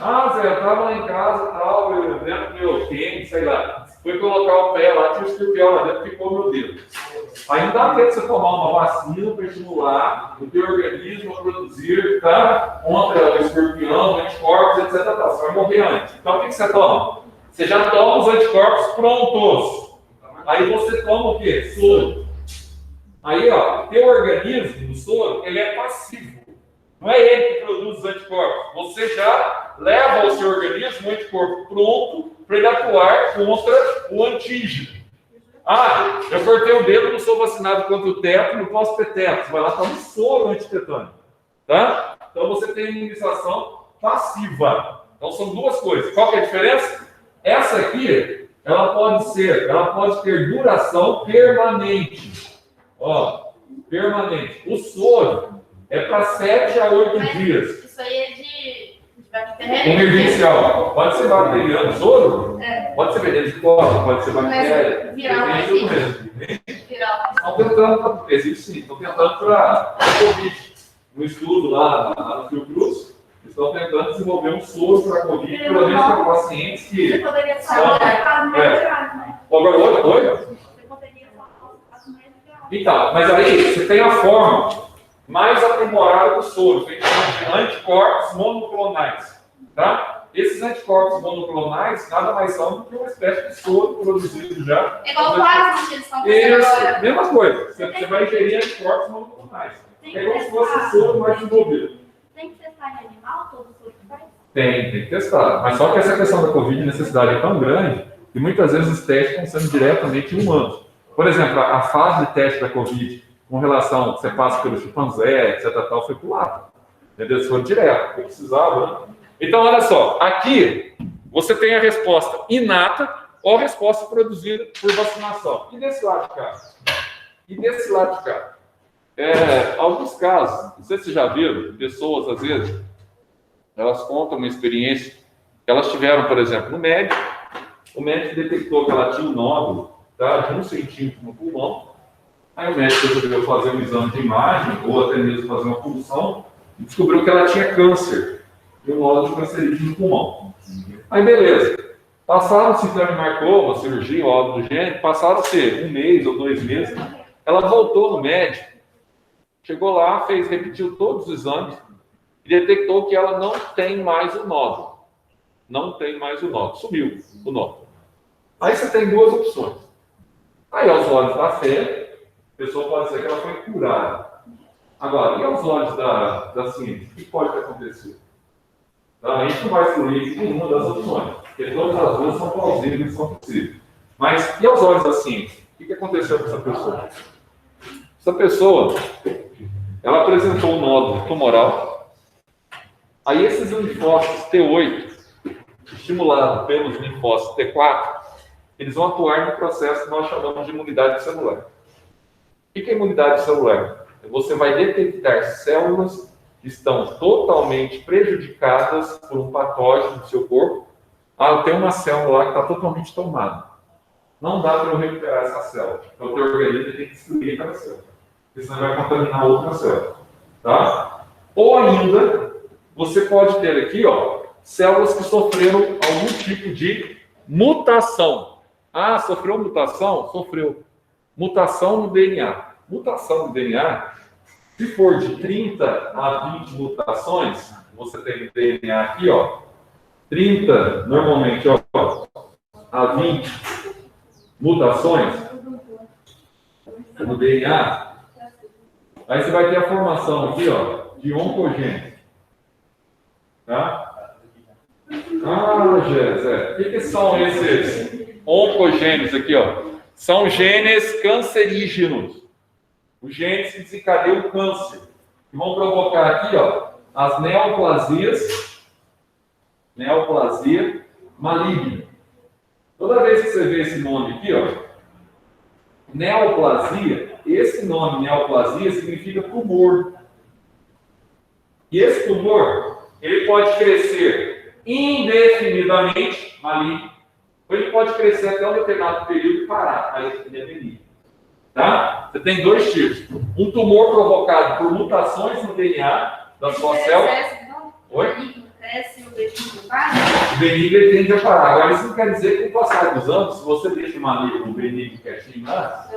Ah, Zé, eu estava lá em casa e tal, eu dentro do meu tempo, sei lá. Fui colocar o pé lá, tinha um escorpião lá dentro, ficou meu dedo. Aí não dá tempo de você tomar uma vacina para estimular o teu organismo a produzir, tá? Contra o escorpião, anticorpos, etc. Tá? Você vai morrer antes. Então o que você toma? Você já toma os anticorpos prontos. Aí você toma o quê? Soro. Aí, ó, o teu organismo, o soro, ele é passivo. Não é ele que produz os anticorpos. Você já leva ao seu organismo um anticorpo pronto para ele atuar contra o antígeno. Ah, eu cortei o dedo, não sou vacinado contra o teto, não posso ter teto. Você vai lá, toma um soro antitetânico. Tá? Então você tem imunização passiva. Então são duas coisas. Qual que é a diferença? Essa aqui, ela pode ter duração permanente. Ó, permanente. O soro é para 7 a 8 dias. Isso aí é de bactéria. Emergencial. Pode ser bacteriano. Soro? É. Pode ser veneno de cobra, pode ser bactéria. Viral, Depende do mesmo. viral. Estão tentando, existe sim, estão tentando para Covid. No estudo lá na Fiocruz, estão tentando desenvolver um soro para Covid, pelo menos para pacientes Você que. poderia falar Oi? Você poderia falar Então, mas aí você tem a forma mais aprimorada do soro, que a gente chama de anticorpos monoclonais. Tá? Esses anticorpos monoclonais nada mais são do que uma espécie de soro produzido já. É igual plasma que eles estão fazendo agora. Isso, mesma coisa. Você vai ingerir anticorpos monoclonais. É como se fosse soro mais desenvolvido. Tem que testar em animal todo o soro que faz? Tem que testar. Mas só que essa questão da Covid, a necessidade é tão grande que muitas vezes os testes estão sendo diretamente humanos. Por exemplo, a fase de teste da Covid, com relação que você passa pelo chimpanzé, etc., tal, foi pulado. Entendeu? Se for direto, porque precisava, né? Então, olha só, aqui você tem a resposta inata ou a resposta produzida por vacinação. E desse lado de cá? Alguns casos, não sei se vocês já viram, pessoas, às vezes, elas contam uma experiência que elas tiveram, por exemplo, no médico, o médico detectou que ela tinha um nódulo, tá, de 1 centímetro no pulmão, aí o médico resolveu fazer um exame de imagem, ou até mesmo fazer uma punção, e descobriu que ela tinha câncer, de um nódulo cancerígeno no pulmão. Aí, beleza. Passaram-se, então, me marcou uma cirurgia ou algo do gênero, passaram-se 1 mês ou 2 meses, ela voltou no médico, chegou lá, repetiu todos os exames e detectou que ela não tem mais o nódulo. Não tem mais o nódulo. Sumiu o nódulo. Aí você tem duas opções. Aí, aos olhos da fé, a pessoa pode dizer que ela foi curada. Agora, e aos olhos da ciência? O que pode ter acontecido? A gente não vai fluir em nenhuma das opções, porque todas as duas são plausíveis e são possíveis. Mas, e aos olhos da ciência? O que aconteceu com essa pessoa? Essa pessoa, ela apresentou um nódulo tumoral. Aí esses linfócitos T8, estimulados pelos linfócitos T4, eles vão atuar no processo que nós chamamos de imunidade celular. O que é imunidade celular? Você vai detectar células que estão totalmente prejudicadas por um patógeno do seu corpo. Ah, tem uma célula lá que está totalmente tomada. Não dá para eu recuperar essa célula. Então, o teu organismo tem que destruir aquela célula. Porque senão vai contaminar outra célula. Tá? Ou ainda, você pode ter aqui, ó, células que sofreram algum tipo de mutação. Ah, sofreu mutação? Sofreu. Mutação no DNA. Mutação no DNA, se for de 30 a 20 mutações, você tem o DNA aqui, ó, 30, normalmente, ó, a 20 mutações no DNA, aí você vai ter a formação aqui, ó, de oncogênese. Tá? Ah, Jéssica, o que são esses oncogênes aqui, ó? São genes cancerígenos. Os genes que desencadeiam o câncer. Que vão provocar aqui, ó, as neoplasia maligna. Toda vez que você vê esse nome aqui, ó, neoplasia, esse nome neoplasia significa tumor. E esse tumor, ele pode crescer indefinidamente maligno, ou ele pode crescer até um determinado período e parar, aí ele é benigno. Tá? Você tem dois tipos. Um tumor provocado por mutações no DNA da sua célula. Oi? O benigno ele tende a parar. Agora, isso não quer dizer que com o passar dos anos, se você deixa o maligno, o benigno quietinho lá,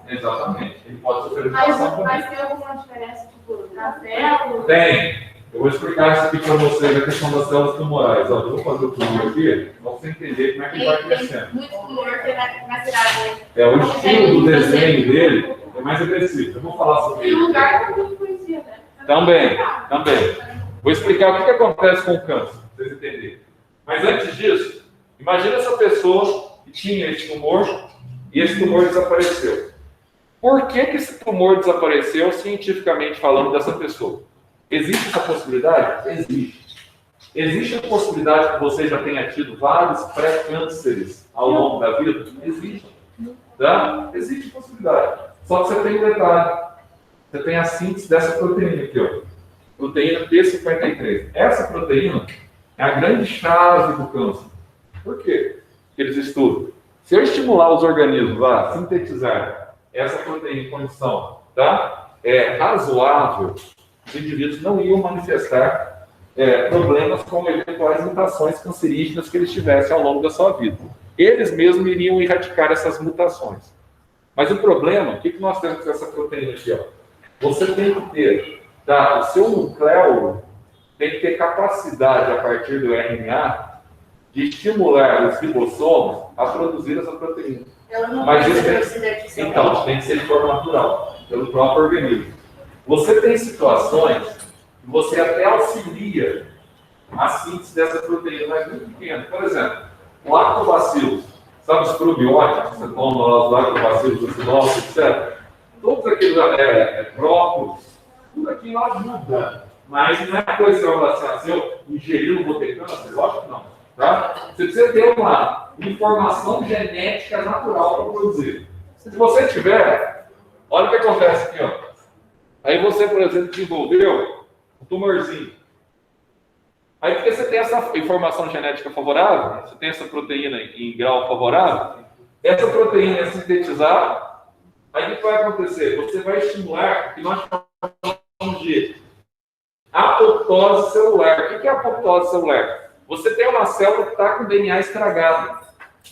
exatamente, ele pode sofrer mutação também. Mas tem alguma diferença, tipo, na célula? Tem. Eu vou explicar isso aqui para vocês, a questão das células tumorais. Ó, eu vou fazer o tumor aqui, para você entender como é que ele vai crescendo. Muito tumor que vai virar. É, o estilo do desenho dele é mais agressivo. Eu vou falar sobre Tem isso. um lugar que eu não conhecia, né? Também. Vou explicar o que acontece com o câncer, para vocês entenderem. Mas antes disso, imagina essa pessoa que tinha esse tumor e esse tumor desapareceu. Por que esse tumor desapareceu, cientificamente falando, dessa pessoa? Existe essa possibilidade? Existe. Existe a possibilidade que você já tenha tido vários pré-cânceres ao longo da vida? Existe. Tá? Existe possibilidade. Só que você tem um detalhe. Você tem a síntese dessa proteína aqui, ó. Proteína P53. Essa proteína é a grande chave do câncer. Por quê? Porque eles estudam. Se eu estimular os organismos a sintetizar essa proteína em condição, tá, razoável, os indivíduos não iam manifestar problemas como eventuais mutações cancerígenas que eles tivessem ao longo da sua vida. Eles mesmos iriam erradicar essas mutações. Mas o problema, o que nós temos com essa proteína aqui? Ó? Você tem que ter, tá, o seu nucleolo tem que ter capacidade, a partir do RNA, de estimular os ribossomos a produzir essa proteína. Ela não Mas isso tem então, tem que ser de forma natural, pelo próprio organismo. Você tem situações que você até auxilia a síntese dessa proteína, mas muito pequena. Por exemplo, lactobacilos. Sabe os probióticos que você toma lá, os lactobacilos, acidose, etc. Todos aqueles brócolis, tudo aquilo ajuda. Mas não é coisa que eu vou falar assim, se eu ingerir não vou ter câncer? Lógico que não. Tá? Você precisa ter uma informação genética natural para produzir. Se você tiver, olha o que acontece aqui, ó. Aí você, por exemplo, desenvolveu um tumorzinho. Aí porque você tem essa informação genética favorável, você tem essa proteína em grau favorável, essa proteína é sintetizada, aí o que vai acontecer? Você vai estimular o que nós chamamos de apoptose celular. O que é apoptose celular? Você tem uma célula que está com o DNA estragado,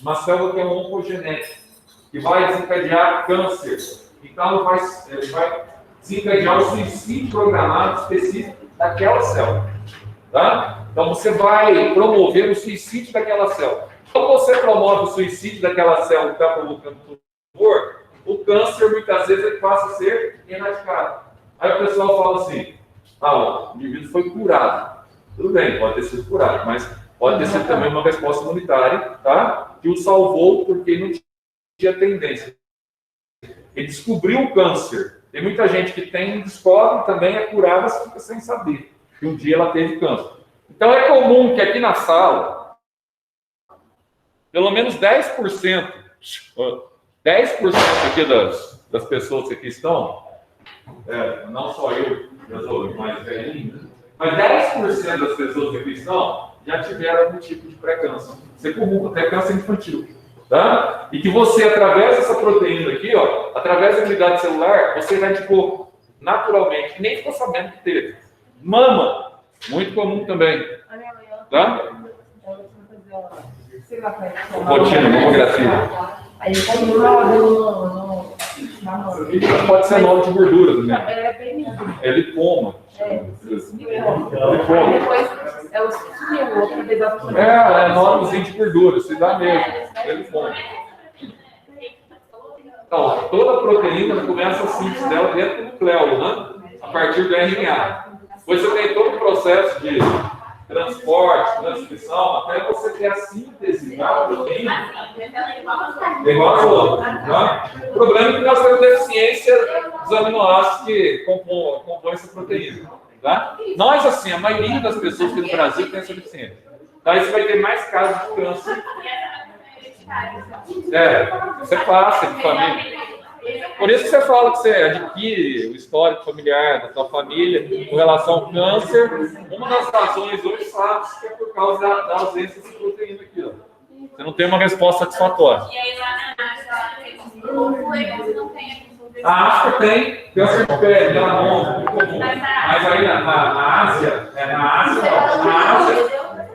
uma célula que é um oncogenético, que vai desencadear câncer. Então, ele vai desencadear o suicídio programado específico daquela célula. Tá? Então, você vai promover o suicídio daquela célula. Quando você promove o suicídio daquela célula que está provocando tumor, o câncer, muitas vezes, ele passa a ser erradicado. Aí o pessoal fala assim, o indivíduo foi curado. Tudo bem, pode ter sido curado, mas pode ter sido também uma resposta imunitária, tá? Que o salvou porque não tinha tendência. Ele descobriu o câncer. Tem muita gente que tem, descobre também, é curada, mas fica sem saber que um dia ela teve câncer. Então é comum que aqui na sala, pelo menos 10% aqui das pessoas que aqui estão, não só eu, mas velhinho, mas 10% das pessoas que aqui estão já tiveram algum tipo de pré-câncer. Isso é comum, até câncer infantil. Tá? E que você, através dessa proteína aqui, ó, através da imunidade celular, você erradicou naturalmente, nem ficou sabendo que teve. Mama, muito comum também. Tá? Rotina, mamografia. Aí quando não, Pode ser nome de gordura também. É lipoma. Lipoma. depois é o sumiu, outra vez É nomezinho de gordura, se dá mesmo. É lipoma. Então, toda a proteína começa a síntese dela dentro do nucleolo, né? A partir do RNA. Depois você tem todo o processo de transporte, transcrição, até você ter a síntese da proteína. É igual a outra. Tá? O problema é que nós temos deficiência dos aminoácidos que compõem essa proteína. Tá? Nós, assim, a maioria das pessoas aqui no Brasil tem essa deficiência. Tá? Aí você vai ter mais casos de câncer. Isso é fácil, de família. Por isso que você fala que você adquire o histórico familiar da sua família com relação ao câncer. Uma das razões hoje sabe que é por causa da ausência dessa proteína aqui. Ó. Você não tem uma resposta satisfatória. E aí lá na Ásia, não tem. A África tem câncer de pele, melanoma, muito comum. Mas aí na Ásia,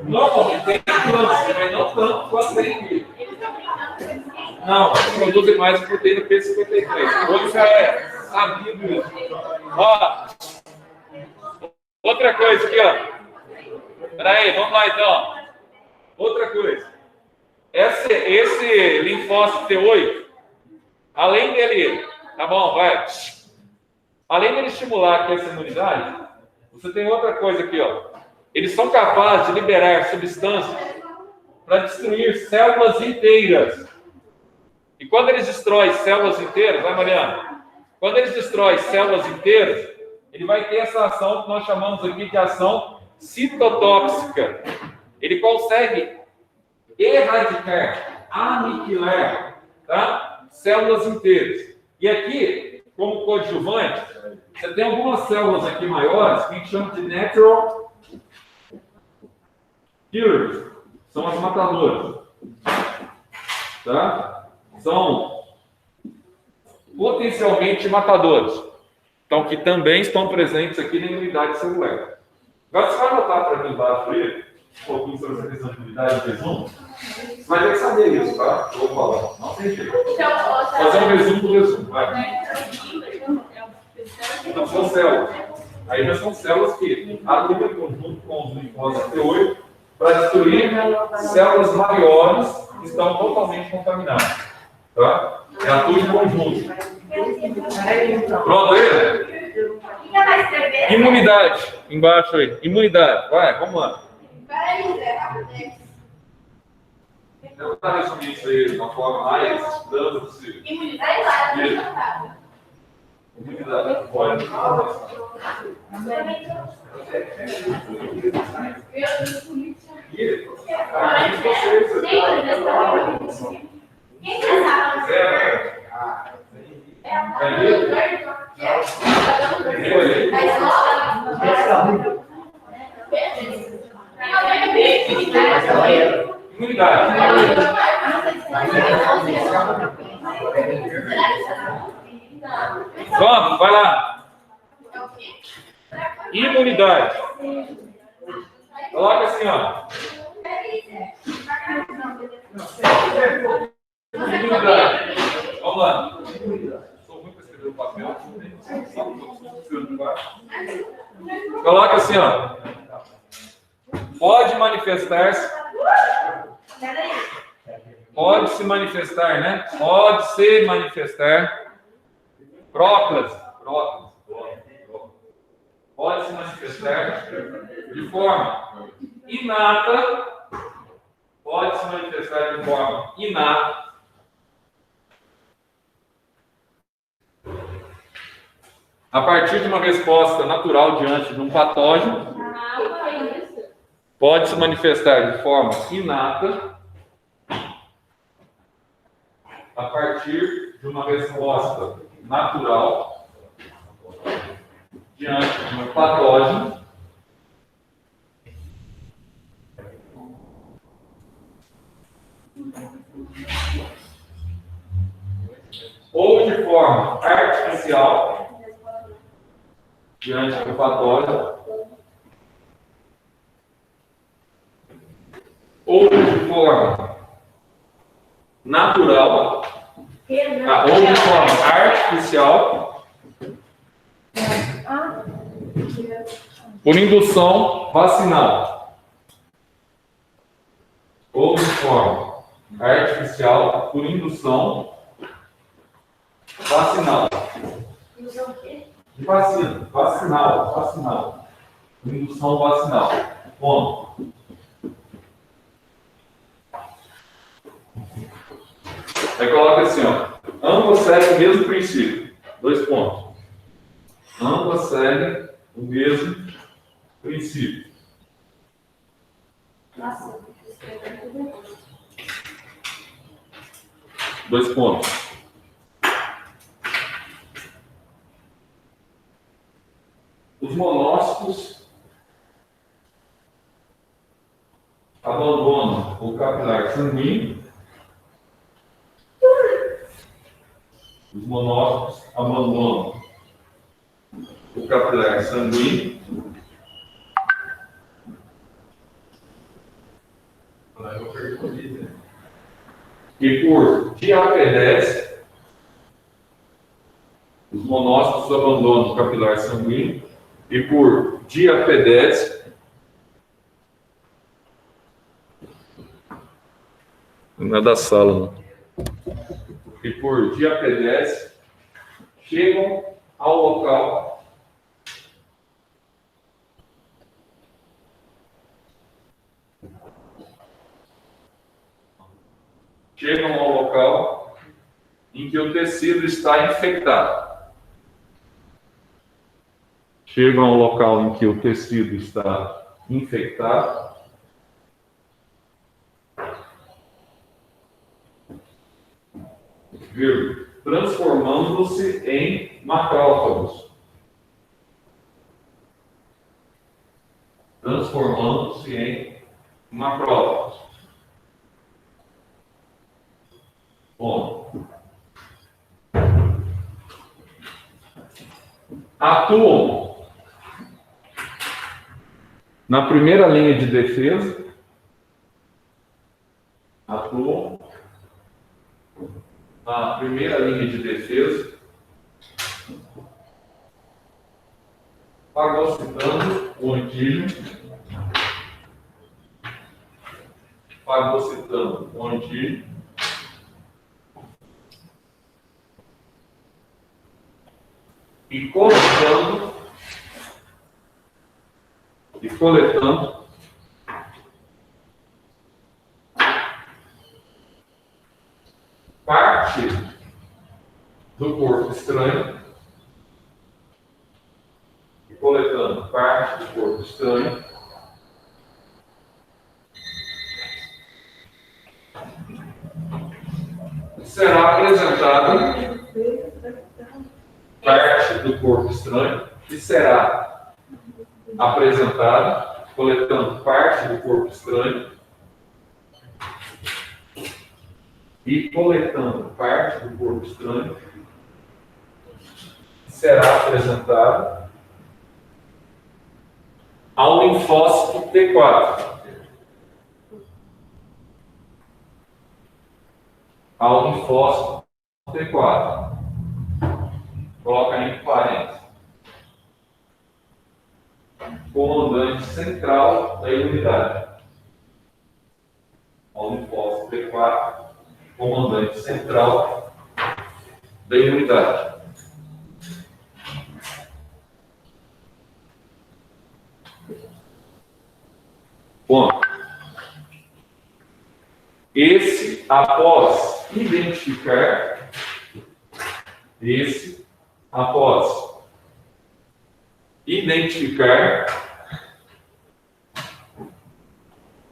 normalmente tem câncer, mas não tanto quanto tem aqui. Não, produzem mais proteína P53. Hoje já é sabido isso. Ó, outra coisa aqui, ó. Peraí, vamos lá então. Outra coisa. Esse linfócito T8, além dele, tá bom, vai. Além dele estimular aqui essa imunidade, você tem outra coisa aqui, ó. Eles são capazes de liberar substâncias para destruir células inteiras. E quando eles destroem células inteiras, vai, Mariana? Quando eles destroem células inteiras, ele vai ter essa ação que nós chamamos aqui de ação citotóxica. Ele consegue erradicar, aniquilar, tá? Células inteiras. E aqui, como coadjuvante, você tem algumas células aqui maiores que a gente chama de natural killers. São as matadoras. Tá? São potencialmente matadores. Então, que também estão presentes aqui na imunidade celular. Agora, você vai anotar para mim embaixo aí, um pouquinho sobre essa questão de imunidade de resumo. Você vai ter que saber isso, tá? Eu vou falar. Não tem jeito. Fazer um resumo do resumo, vai. Então, são células. Aí já são células que atuam em conjunto com os linfócitos T8 para destruir células maiores que estão totalmente contaminadas. Tá? É a tua em conjunto. Pronto aí? Imunidade. Embaixo aí. Imunidade. Vai, vamos lá. Eu vou tentar resumir isso aí de uma forma mais dando possível. Imunidade. Imunidade. Pode. Quem pensava? Imunidade. Vamos, vai lá. Imunidade. Coloca assim, ó. Imunidade. Vamos lá. Sou ruim para escrever o papel. Coloca assim, ó. Pode manifestar-se. Pode se manifestar, né? Pode se manifestar. Próclase. Pode se manifestar de forma inata. Pode se manifestar de forma inata. A partir de uma resposta natural diante de um patógeno, pode se manifestar de forma inata. A partir de uma resposta natural diante de um patógeno, Ou de forma artificial, diante do patógeno, ou de forma natural, ou de forma artificial, por indução vacinal, ou de forma artificial, por indução vacinal. De vacina, vacinal. Indução vacinal. Bom. Aí coloca assim, ó. Ambas seguem o mesmo princípio. 2 pontos. Ambas seguem o mesmo princípio. Nossa, 2 pontos. Os monócitos abandonam o capilar sanguíneo. Os monócitos abandonam o capilar sanguíneo. E por diapedese, os monócitos abandonam o capilar sanguíneo. E por diapedese, não é da sala, não. E por diapedese, chegam ao local em que o tecido está infectado. Chegam ao local em que o tecido está infectado. Transformando-se em macrófagos. Transformando-se em macrófagos. Bom. Atuam na primeira linha de defesa. Atuam na primeira linha de defesa, fagocitando o antígeno, e coletando parte do corpo estranho, será apresentada parte do corpo estranho e será apresentada, coletando parte do corpo estranho e coletando parte do corpo estranho, será apresentada ao linfócito T4. Ao linfócito T4. Coloca aí em parênteses. Comandante central da imunidade. Ao linfócito T4. Comandante central da imunidade. Bom, esse, após identificar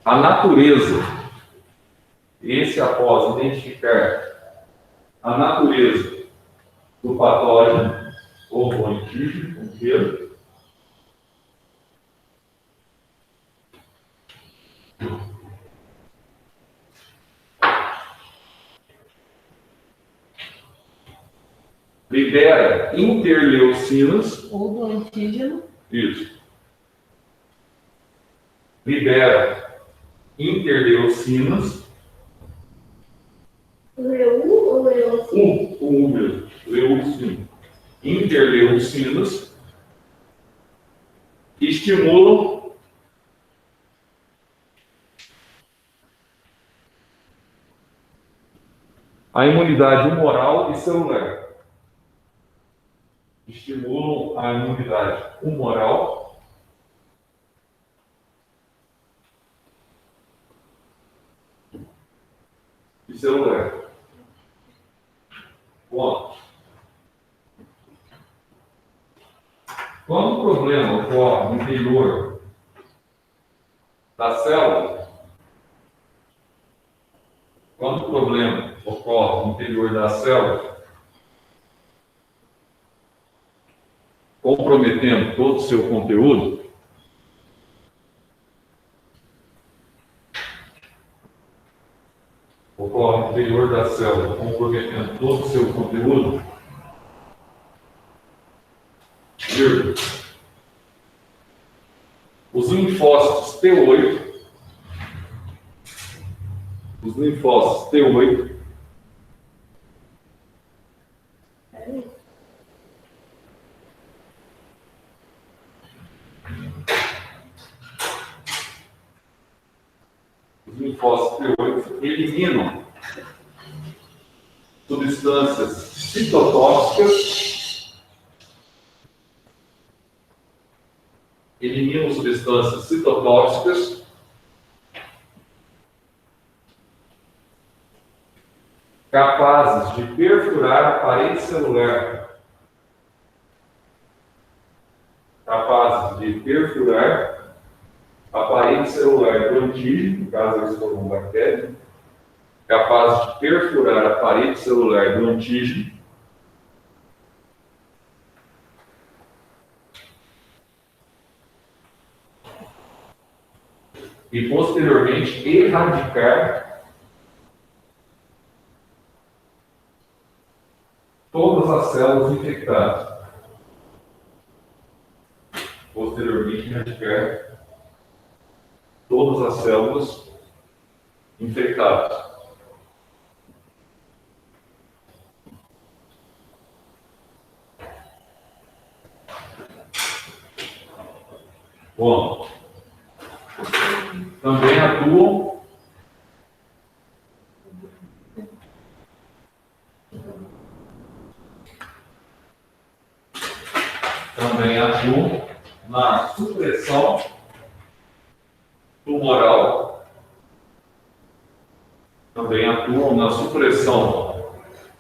a natureza, do patógeno ou do antígeno inteiro, libera interleucinas. Ou do antígeno. Isso. Libera interleucinas. Leu ou leu? O mesmo. Leucina. Interleucinas estimulam a imunidade humoral e celular. Estimulam a imunidade humoral e celular. Bom, quando o problema ocorre no interior da célula, quando o problema ocorre no interior da célula, comprometendo todo o seu conteúdo, ocorre no interior da célula, comprometendo todo o seu conteúdo, os linfócitos T8, eliminam substâncias citotóxicas, capazes de perfurar a parede celular, do antígeno, no caso eles foram bactérias, capazes de perfurar a parede celular do antígeno, e posteriormente erradicar todas as células infectadas. Bom, também atuam na supressão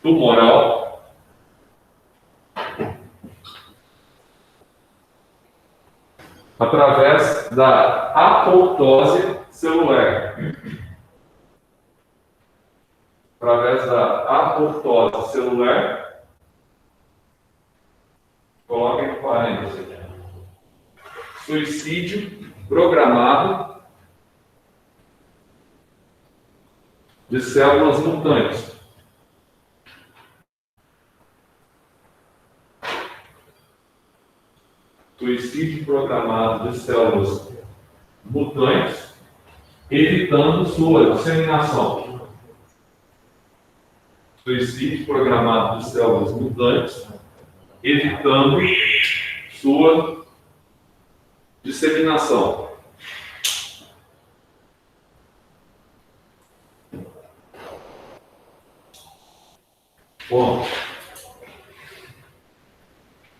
tumoral, através da apoptose celular. Coloca em parênteses. Suicídio programado de células mutantes. Evitando sua disseminação. Evitando sua disseminação. Bom,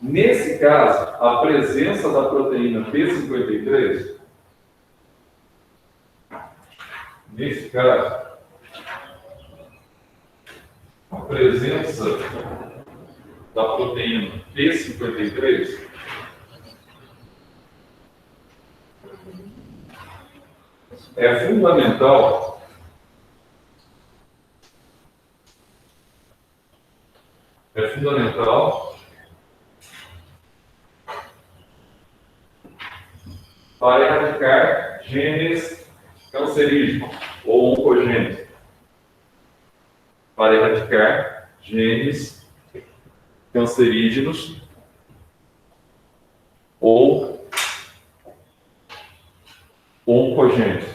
nesse caso, a presença da proteína P53, é fundamental para erradicar genes cancerígenos ou oncogênicos. cancerígenos ou oncogênicos.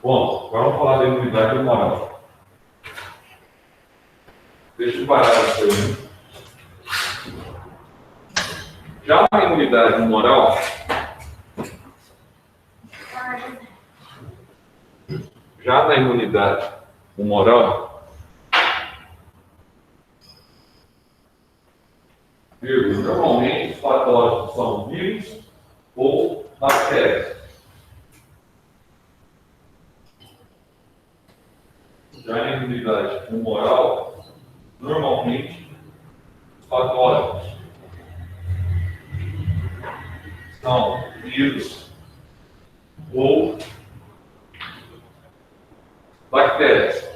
Bom, agora vamos falar da imunidade humoral. Deixa eu parar isso aí. Já na imunidade humoral, normalmente os patógenos são vírus ou bactérias. Já na imunidade humoral, normalmente os patógenos são vírus ou bactérias.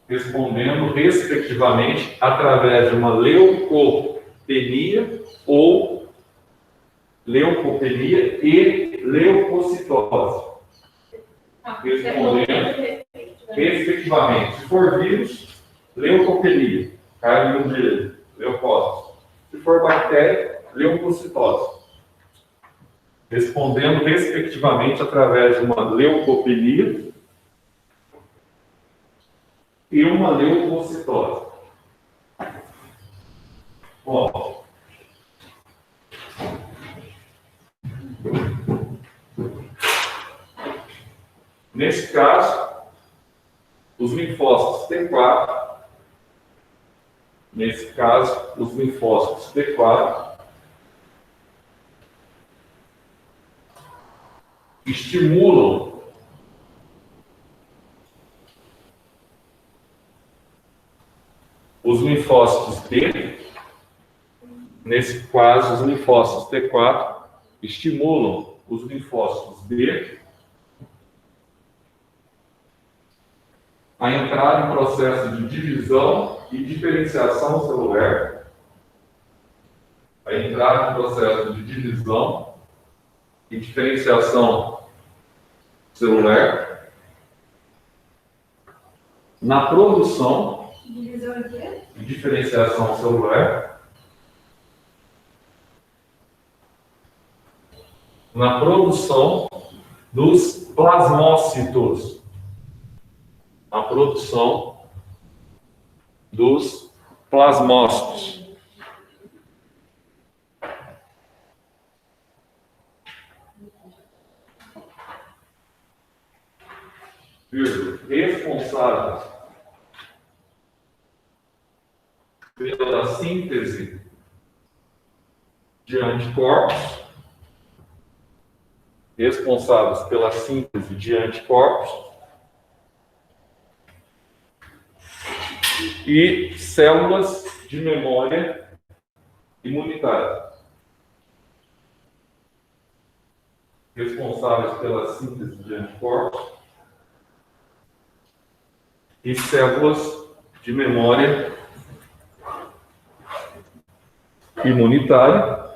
Respondendo respectivamente através de uma leucopenia e leucocitose. Respondendo respectivamente. Se for vírus, leucopenia, cai no direito, leucócitos. Se for bactéria, leucocitose. Respondendo respectivamente através de uma leucopenia e uma leucocitose. Bom, nesse caso, os linfócitos T4, estimulam os linfócitos B, nesse caso, os linfócitos T4 estimulam os linfócitos B a entrar em processo de divisão e diferenciação celular, na produção e diferenciação celular, na produção dos plasmócitos, responsáveis pela síntese de anticorpos, e células de memória imunitária. Responsáveis pela síntese de anticorpos e células de memória imunitária.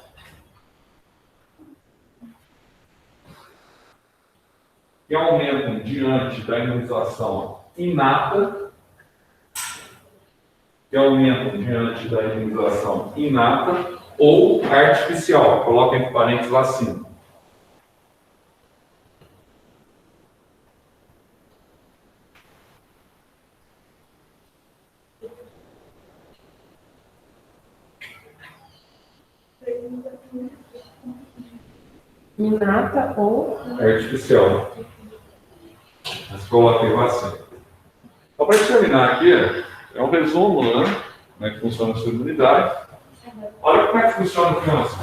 Que aumentam diante da imunização inata, ou artificial. Coloca entre parênteses lá acima. Inata ou Artificial. Mas coloquei lá acima. Só para terminar aqui, é um resumo, né? Como é que funciona a sua imunidade. Olha como é que funciona o câncer.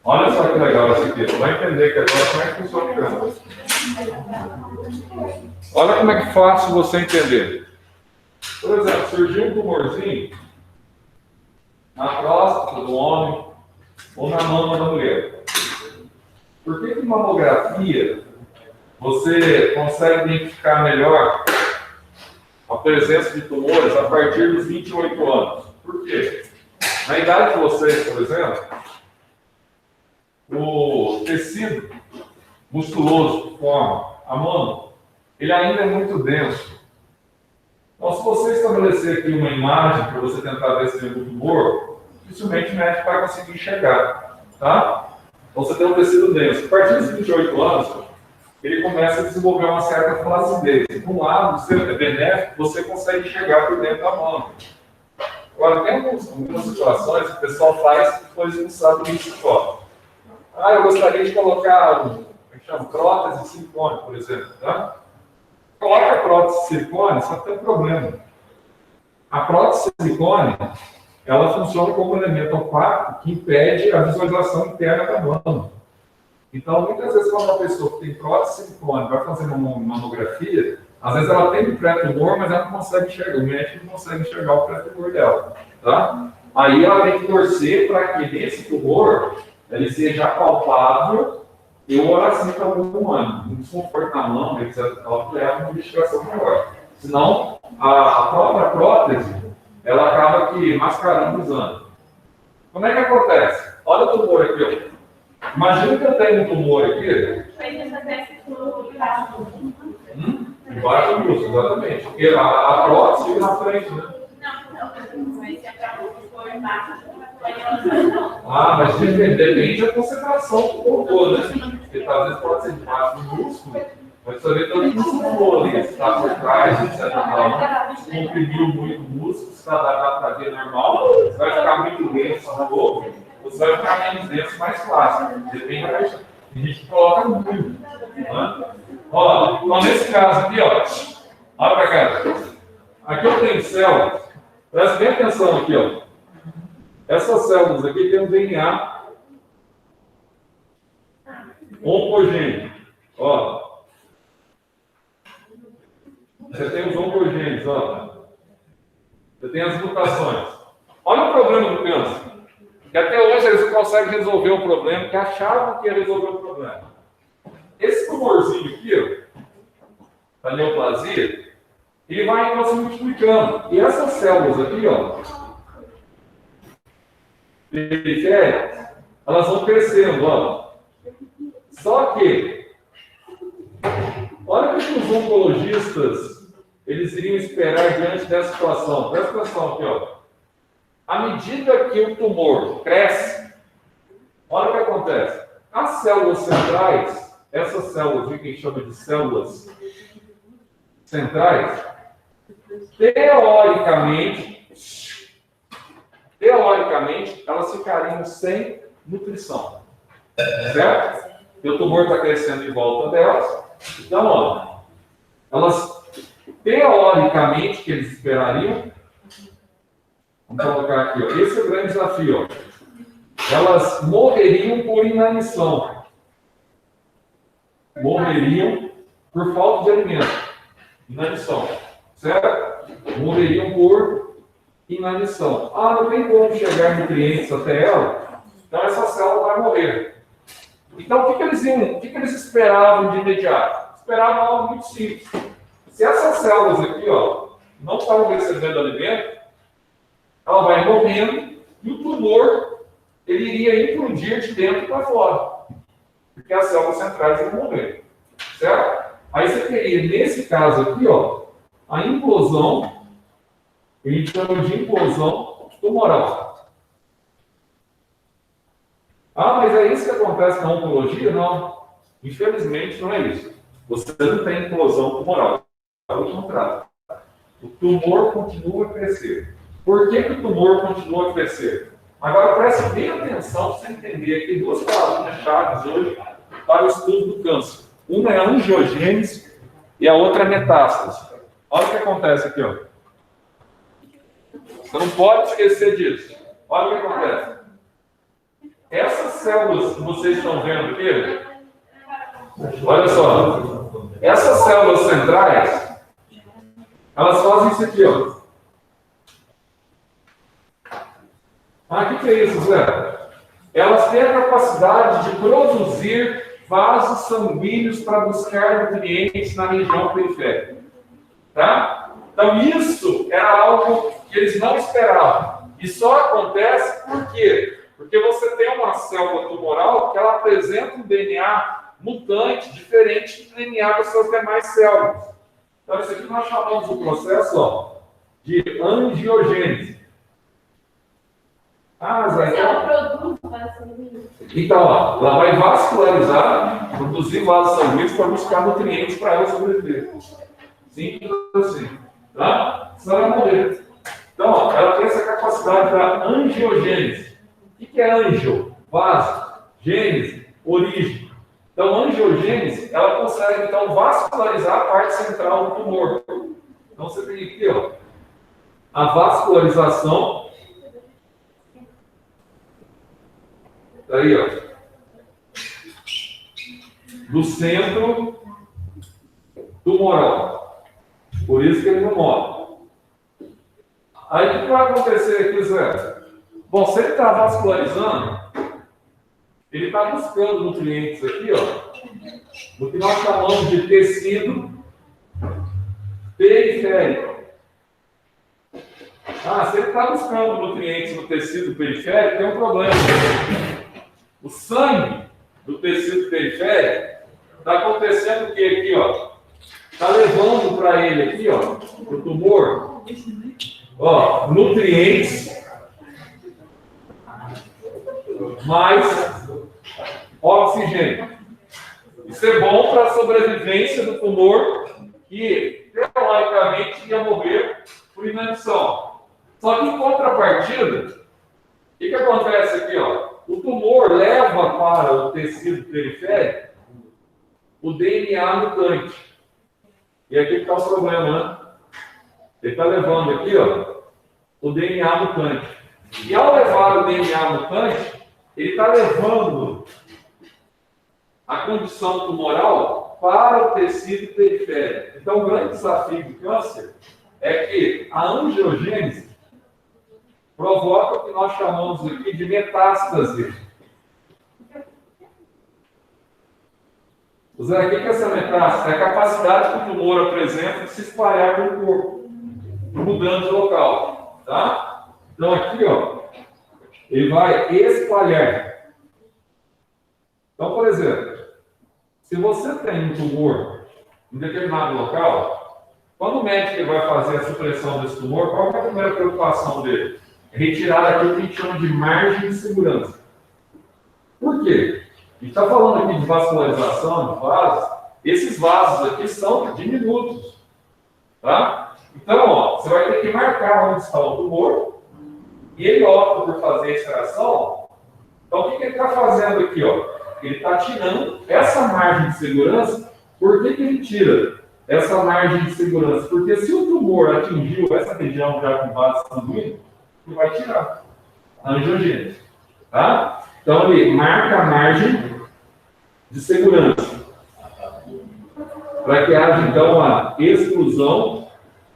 Olha só que legal isso aqui. Você vai entender que agora como é que funciona o câncer. Olha como é que é fácil você entender. Por exemplo, surgiu um tumorzinho na próstata do homem ou na mama da mulher. Por que que mamografia você consegue identificar melhor a presença de tumores a partir dos 28 anos. Por quê? Na idade de vocês, por exemplo, o tecido musculoso que forma a mão, ele ainda é muito denso. Então, se você estabelecer aqui uma imagem para você tentar ver se tem um tumor, dificilmente o médico vai conseguir enxergar, tá? Então, você tem um tecido denso. A partir dos 28 anos, ele começa a desenvolver uma certa flacidez. Por um lado, você é benéfico, você consegue enxergar por dentro da mão. Agora, tem algumas situações que o pessoal faz depois não sabe disso fora. Ah, eu gostaria de colocar prótese de silicone, por exemplo, tá? Coloca a prótese de silicone, só que tem um problema. A prótese de silicone, ela funciona como um elemento opaco que impede a visualização interna da mão. Então, muitas vezes, quando uma pessoa que tem prótese de silicone vai fazer uma mamografia, às vezes ela tem um pré-tumor, mas ela não consegue enxergar, o médico não consegue enxergar o pré-tumor dela, tá? Aí ela tem que torcer para que nesse tumor ele seja palpável e o assim para o humano. Um desconforto na mão, etc. Ela leva uma investigação maior. Senão, a própria prótese, ela acaba aqui mascarando os anos. Como é que acontece? Olha o tumor aqui, ó. Imagina que eu tenho um tumor aqui. Embaixo do músculo, exatamente. Porque a prótese fica na frente, né? Ah, mas depende da concentração do tumor, né? Porque às vezes pode ser debaixo do músculo, mas também todo o músculo ali, se está por trás, etc. Se comprimiu muito o músculo, se está da via normal, você vai ficar muito denso no novo, você vai ficar menos denso, mais fácil. Depende da questão. A gente coloca muito. Né? Ó, então nesse caso aqui, ó, olha para cá. Aqui eu tenho células. Presta bem atenção aqui, ó. Essas células aqui têm um DNA oncogênico. Ó. Você tem os oncogênicos, ó. Você tem as mutações. Olha o problema do câncer. Que até hoje eles não conseguem resolver o problema, que achavam que ia resolver o problema. Esse tumorzinho aqui, ó, a neoplasia, ele vai então se multiplicando. E essas células aqui, ó, periféricas, elas vão crescendo, ó. Só que, olha o que os oncologistas, eles iriam esperar diante dessa situação. Presta atenção aqui, ó. À medida que o tumor cresce, olha o que acontece. As células centrais, essas células que a gente chama de células centrais, teoricamente, elas ficariam sem nutrição. Certo? E o tumor está crescendo em volta delas. Então, ó, elas, teoricamente, que eles esperariam, vamos colocar aqui, ó, esse é o grande desafio, ó. Elas morreriam por inanição. Morreriam por falta de alimento. Inanição. Certo? Morreriam por inanição. Ah, não tem como chegar nutrientes até ela, então essa célula vai morrer. Então, o que eles esperavam de imediato? Esperavam algo muito simples. Se essas células aqui, ó, não estavam recebendo alimento, ela vai morrendo e o tumor ele iria implodir de dentro para fora. Porque as células centrais iam morrer. Certo? Aí você teria, nesse caso aqui, ó, a implosão, a gente chama de implosão tumoral. Ah, mas é isso que acontece na oncologia? Não. Infelizmente, não é isso. Você não tem implosão tumoral. É o contrário. O tumor continua a crescer. Por que o tumor continua a crescer? Agora, preste bem atenção para você entender que tem duas palavras-chave hoje para o estudo do câncer. Uma é a angiogênese e a outra é metástase. Olha o que acontece aqui, ó. Você não pode esquecer disso. Olha o que acontece. Essas células que vocês estão vendo aqui, olha só. Essas células centrais, elas fazem isso aqui, ó. Ah, o que é isso, Zé? Elas têm a capacidade de produzir vasos sanguíneos para buscar nutrientes na região periférica. Tá? Então, isso era algo que eles não esperavam. E só acontece por quê? Porque você tem uma célula tumoral que ela apresenta um DNA mutante diferente do DNA das suas demais células. Então, isso aqui nós chamamos o processo, ó, de angiogênese. Ah, Zé, então, ó, ela vai vascularizar, produzir vasos sanguíneos para buscar nutrientes para ela sobreviver. Simples assim. Tá? Senão ela vai morrer. Então, ó, ela tem essa capacidade da angiogênese. O que é angio? Vaso. Gênese. Origem. Então, a angiogênese, ela consegue, então, vascularizar a parte central do tumor. Então, você tem aqui, ó, a vascularização. Aí, ó, do centro tumoral. Por isso que ele não morre. Aí, o que vai acontecer aqui, Zé? Bom, se ele está vascularizando, ele está buscando nutrientes aqui, ó, no que nós chamamos de tecido periférico. Ah, se ele está buscando nutrientes no tecido periférico, tem um problema. O sangue do tecido periférico está acontecendo o que aqui, ó? Está levando para ele aqui, ó, para o tumor, ó, nutrientes mais oxigênio. Isso é bom para a sobrevivência do tumor que, teoricamente, ia morrer por inanição. Só que, em contrapartida, o que acontece aqui, ó? O tumor leva para o tecido periférico o DNA mutante. E aqui está o problema, né? Ele está levando aqui, ó, o DNA mutante. E ao levar o DNA mutante, ele está levando a condição tumoral para o tecido periférico. Então, o grande desafio do câncer é que a angiogênese provoca o que nós chamamos aqui de metástase. Zé, o que é essa metástase? É a capacidade que o tumor apresenta de se espalhar pelo corpo, mudando de local. Tá? Então, aqui, ó, ele vai espalhar. Então, por exemplo, se você tem um tumor em determinado local, quando o médico vai fazer a supressão desse tumor, qual é a primeira preocupação dele? É retirar aquilo que a gente chama de margem de segurança. Por quê? A gente está falando aqui de vascularização de vasos. Esses vasos aqui são diminutos. Tá? Então, ó, você vai ter que marcar onde está o tumor e ele opta por fazer a extração. Então, o que ele está fazendo aqui? Ó? Ele está tirando essa margem de segurança. Por que ele tira essa margem de segurança? Porque se o tumor atingiu essa região já com vaso sanguíneo, ele vai tirar a angiogênese. Tá? Então, ele marca a margem de segurança. Para que haja, então, a exclusão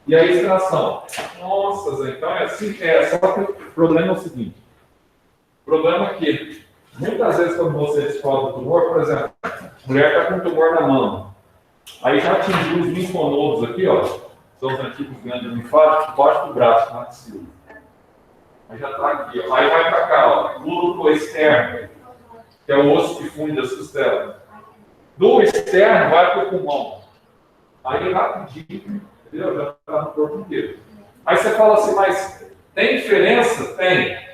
e a extração. Nossa, Zé, então é assim, só que o problema é o seguinte. O problema é que, muitas vezes, quando você descobre o tumor, por exemplo, a mulher está com um tumor na mama. Aí já atingiu os linfonodos aqui, ó, são os antigos gânglios linfáticos, debaixo do braço, na axila. Aí já está aqui, ó. Aí vai para cá, ó, glúteo externo, que é o osso que funde as costelas. Do externo vai para o pulmão. Aí rapidinho, entendeu? Já está no corpo inteiro. Aí você fala assim, mas tem diferença? Tem.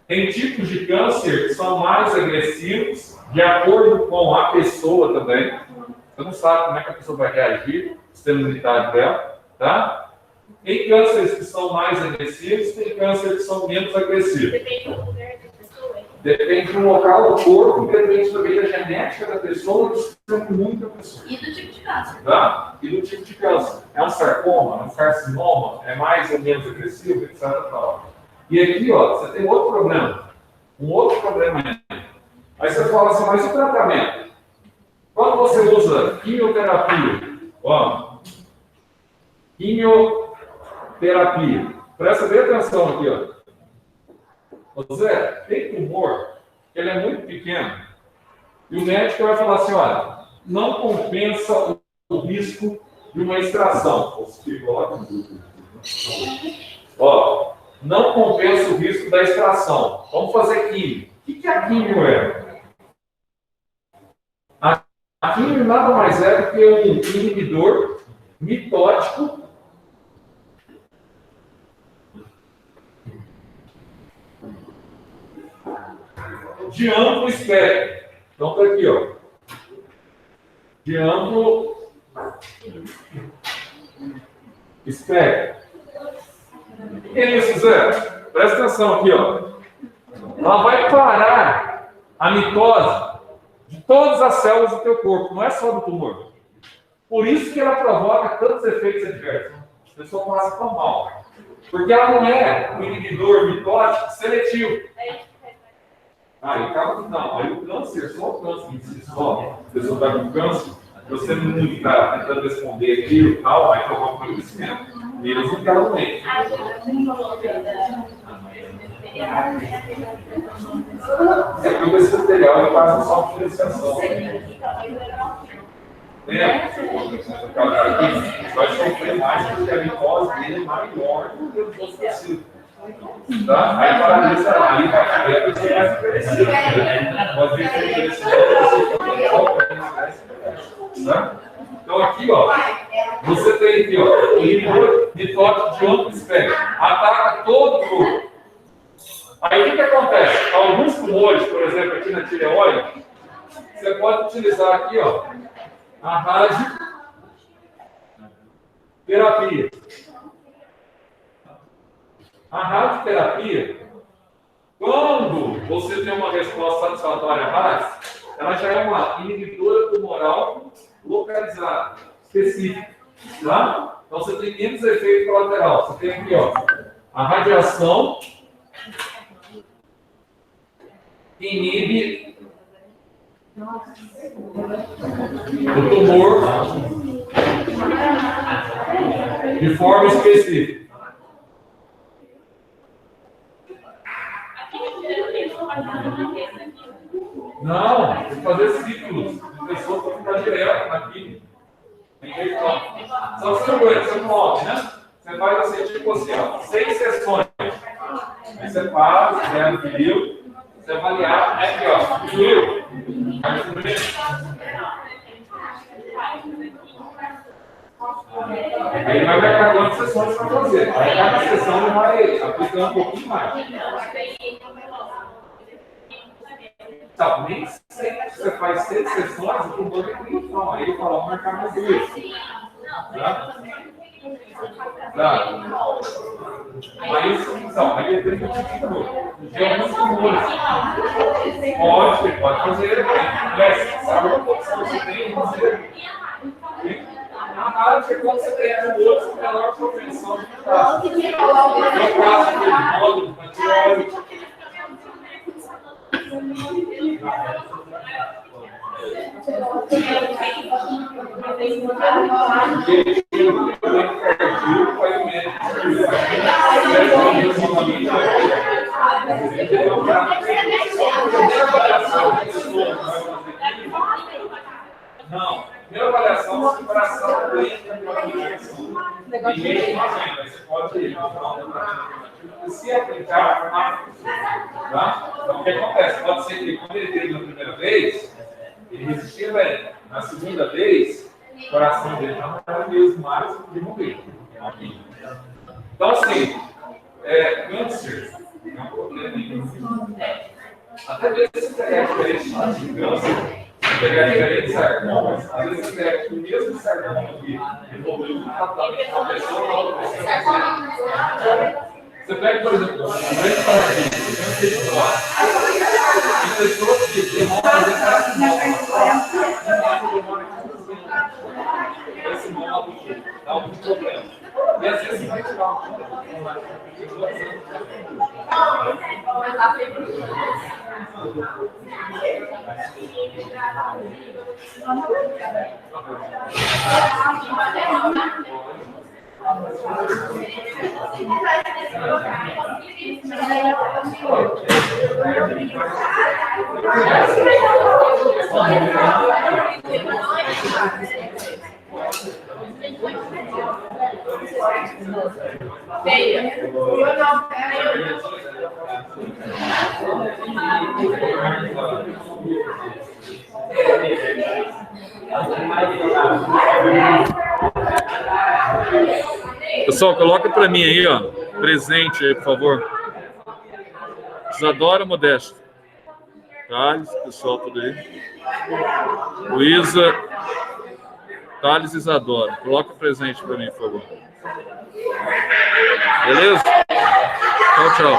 Tem tipos de câncer que são mais agressivos, de acordo com a pessoa também. Você não sabe como é que a pessoa vai reagir, o sistema imunitário dela, tá? Tem cânceres que são mais agressivos, tem cânceres que são menos agressivos. Depende do lugar da pessoa. Depende do local do corpo, depende também da genética da pessoa, do sistema imune da pessoa. E do tipo de câncer. Tá? E do tipo de câncer. É um sarcoma, é um carcinoma, é mais ou menos agressivo, etc. Tal. E aqui, ó, você tem outro problema. Um outro problema ainda. Aí você fala assim, mas e o tratamento? Quando você usa quimioterapia, ó, quimioterapia, presta bem atenção aqui, ó. Zé, tem tumor que ele é muito pequeno, E o médico vai falar assim, olha, não compensa o risco de uma extração. Ó, não compensa o risco da extração. Vamos fazer químio. O que a químio é? A químio nada mais é do que um inibidor mitótico de amplo espectro. Então está aqui, ó. De amplo espectro. O que é isso, Zé? Presta atenção aqui, ó. Ela vai parar a mitose de todas as células do teu corpo, não é só do tumor. Por isso que ela provoca tantos efeitos adversos. A pessoa passa tão mal. Porque ela não é um inibidor mitótico seletivo. Aí acaba que não. Aí o câncer, só o câncer em si só, a pessoa está com câncer, você não está tentando responder aquilo e tal, aí provoca um crescimento. Mesmo que ela não entre. É porque esse material ele faz só diferenciação. Vai sofrer mais porque a mitose dele é maior do que os outros tecidos. Tá? Aí para isso, aí vai ver que você vai diferenciar. Pode ver que tá? Então aqui, ó, você tem aqui, ó, o inibidor mitótico de amplo espectro. Ataca todo o corpo. Aí o que acontece? Alguns tumores, por exemplo, aqui na tireoide, você pode utilizar aqui, ó, a radioterapia. A radioterapia, quando você tem uma resposta satisfatória à rádio, ela já é uma inibidora tumoral localizada, específica. Tá? Então você tem menos efeito colateral. Você tem aqui, ó, a radiação inibe o tumor de forma específica. Não, tem que fazer ciclos de pessoas para ficar direto na química. Só que você não aguenta, você não ouve, né? Você faz assim, tipo assim, ó, 6 sessões. Aí você para, você ganha no período, você avaliar, né? Aqui, ó, fluiu. Aí vai marcar quantas sessões para fazer. Aí cada sessão ele vai aplicando um pouquinho mais. Tá, nem sempre você faz 6 sessões, o tumor é clinicão. Aí ele fala, vamos marcar mais 2. Tá? Tá. Aí, então, aí depende do tipo de tumor. Tem alguns tumores. Pode fazer. Mas, sabe uma coisa que você tem que fazer? Na rádio, quando você tem tumores com menor propensão de ficar. No caso de nódulos, na tireoide. Não, primeira avaliação é separação doente ninguém fazendo, você pode ir se aplicar tá? Então o que acontece? Pode ser que quando ele teve na primeira vez, ele resistia bem. Na segunda vez, o coração dele não era o mesmo mais de morrer. Então, assim, câncer é um problema. Até mesmo se pegar diferente de câncer, se pegar diferentes sarcomas, às vezes você pega o mesmo sarcoma que envolveu um tratamento de uma pessoa, outra pessoa. Você pega, por exemplo, um grande parasita, câncer de próstata. Tem pessoas que demoram a fazer esse modo dá algum problema. E às vezes vai tirar um Pessoal, coloca para mim aí, ó, presente aí, por favor. Isadora Modesto. Thales, pessoal, tudo aí. Luísa, Thales, Isadora. Coloca o presente para mim, por favor. Beleza? Tchau, tchau.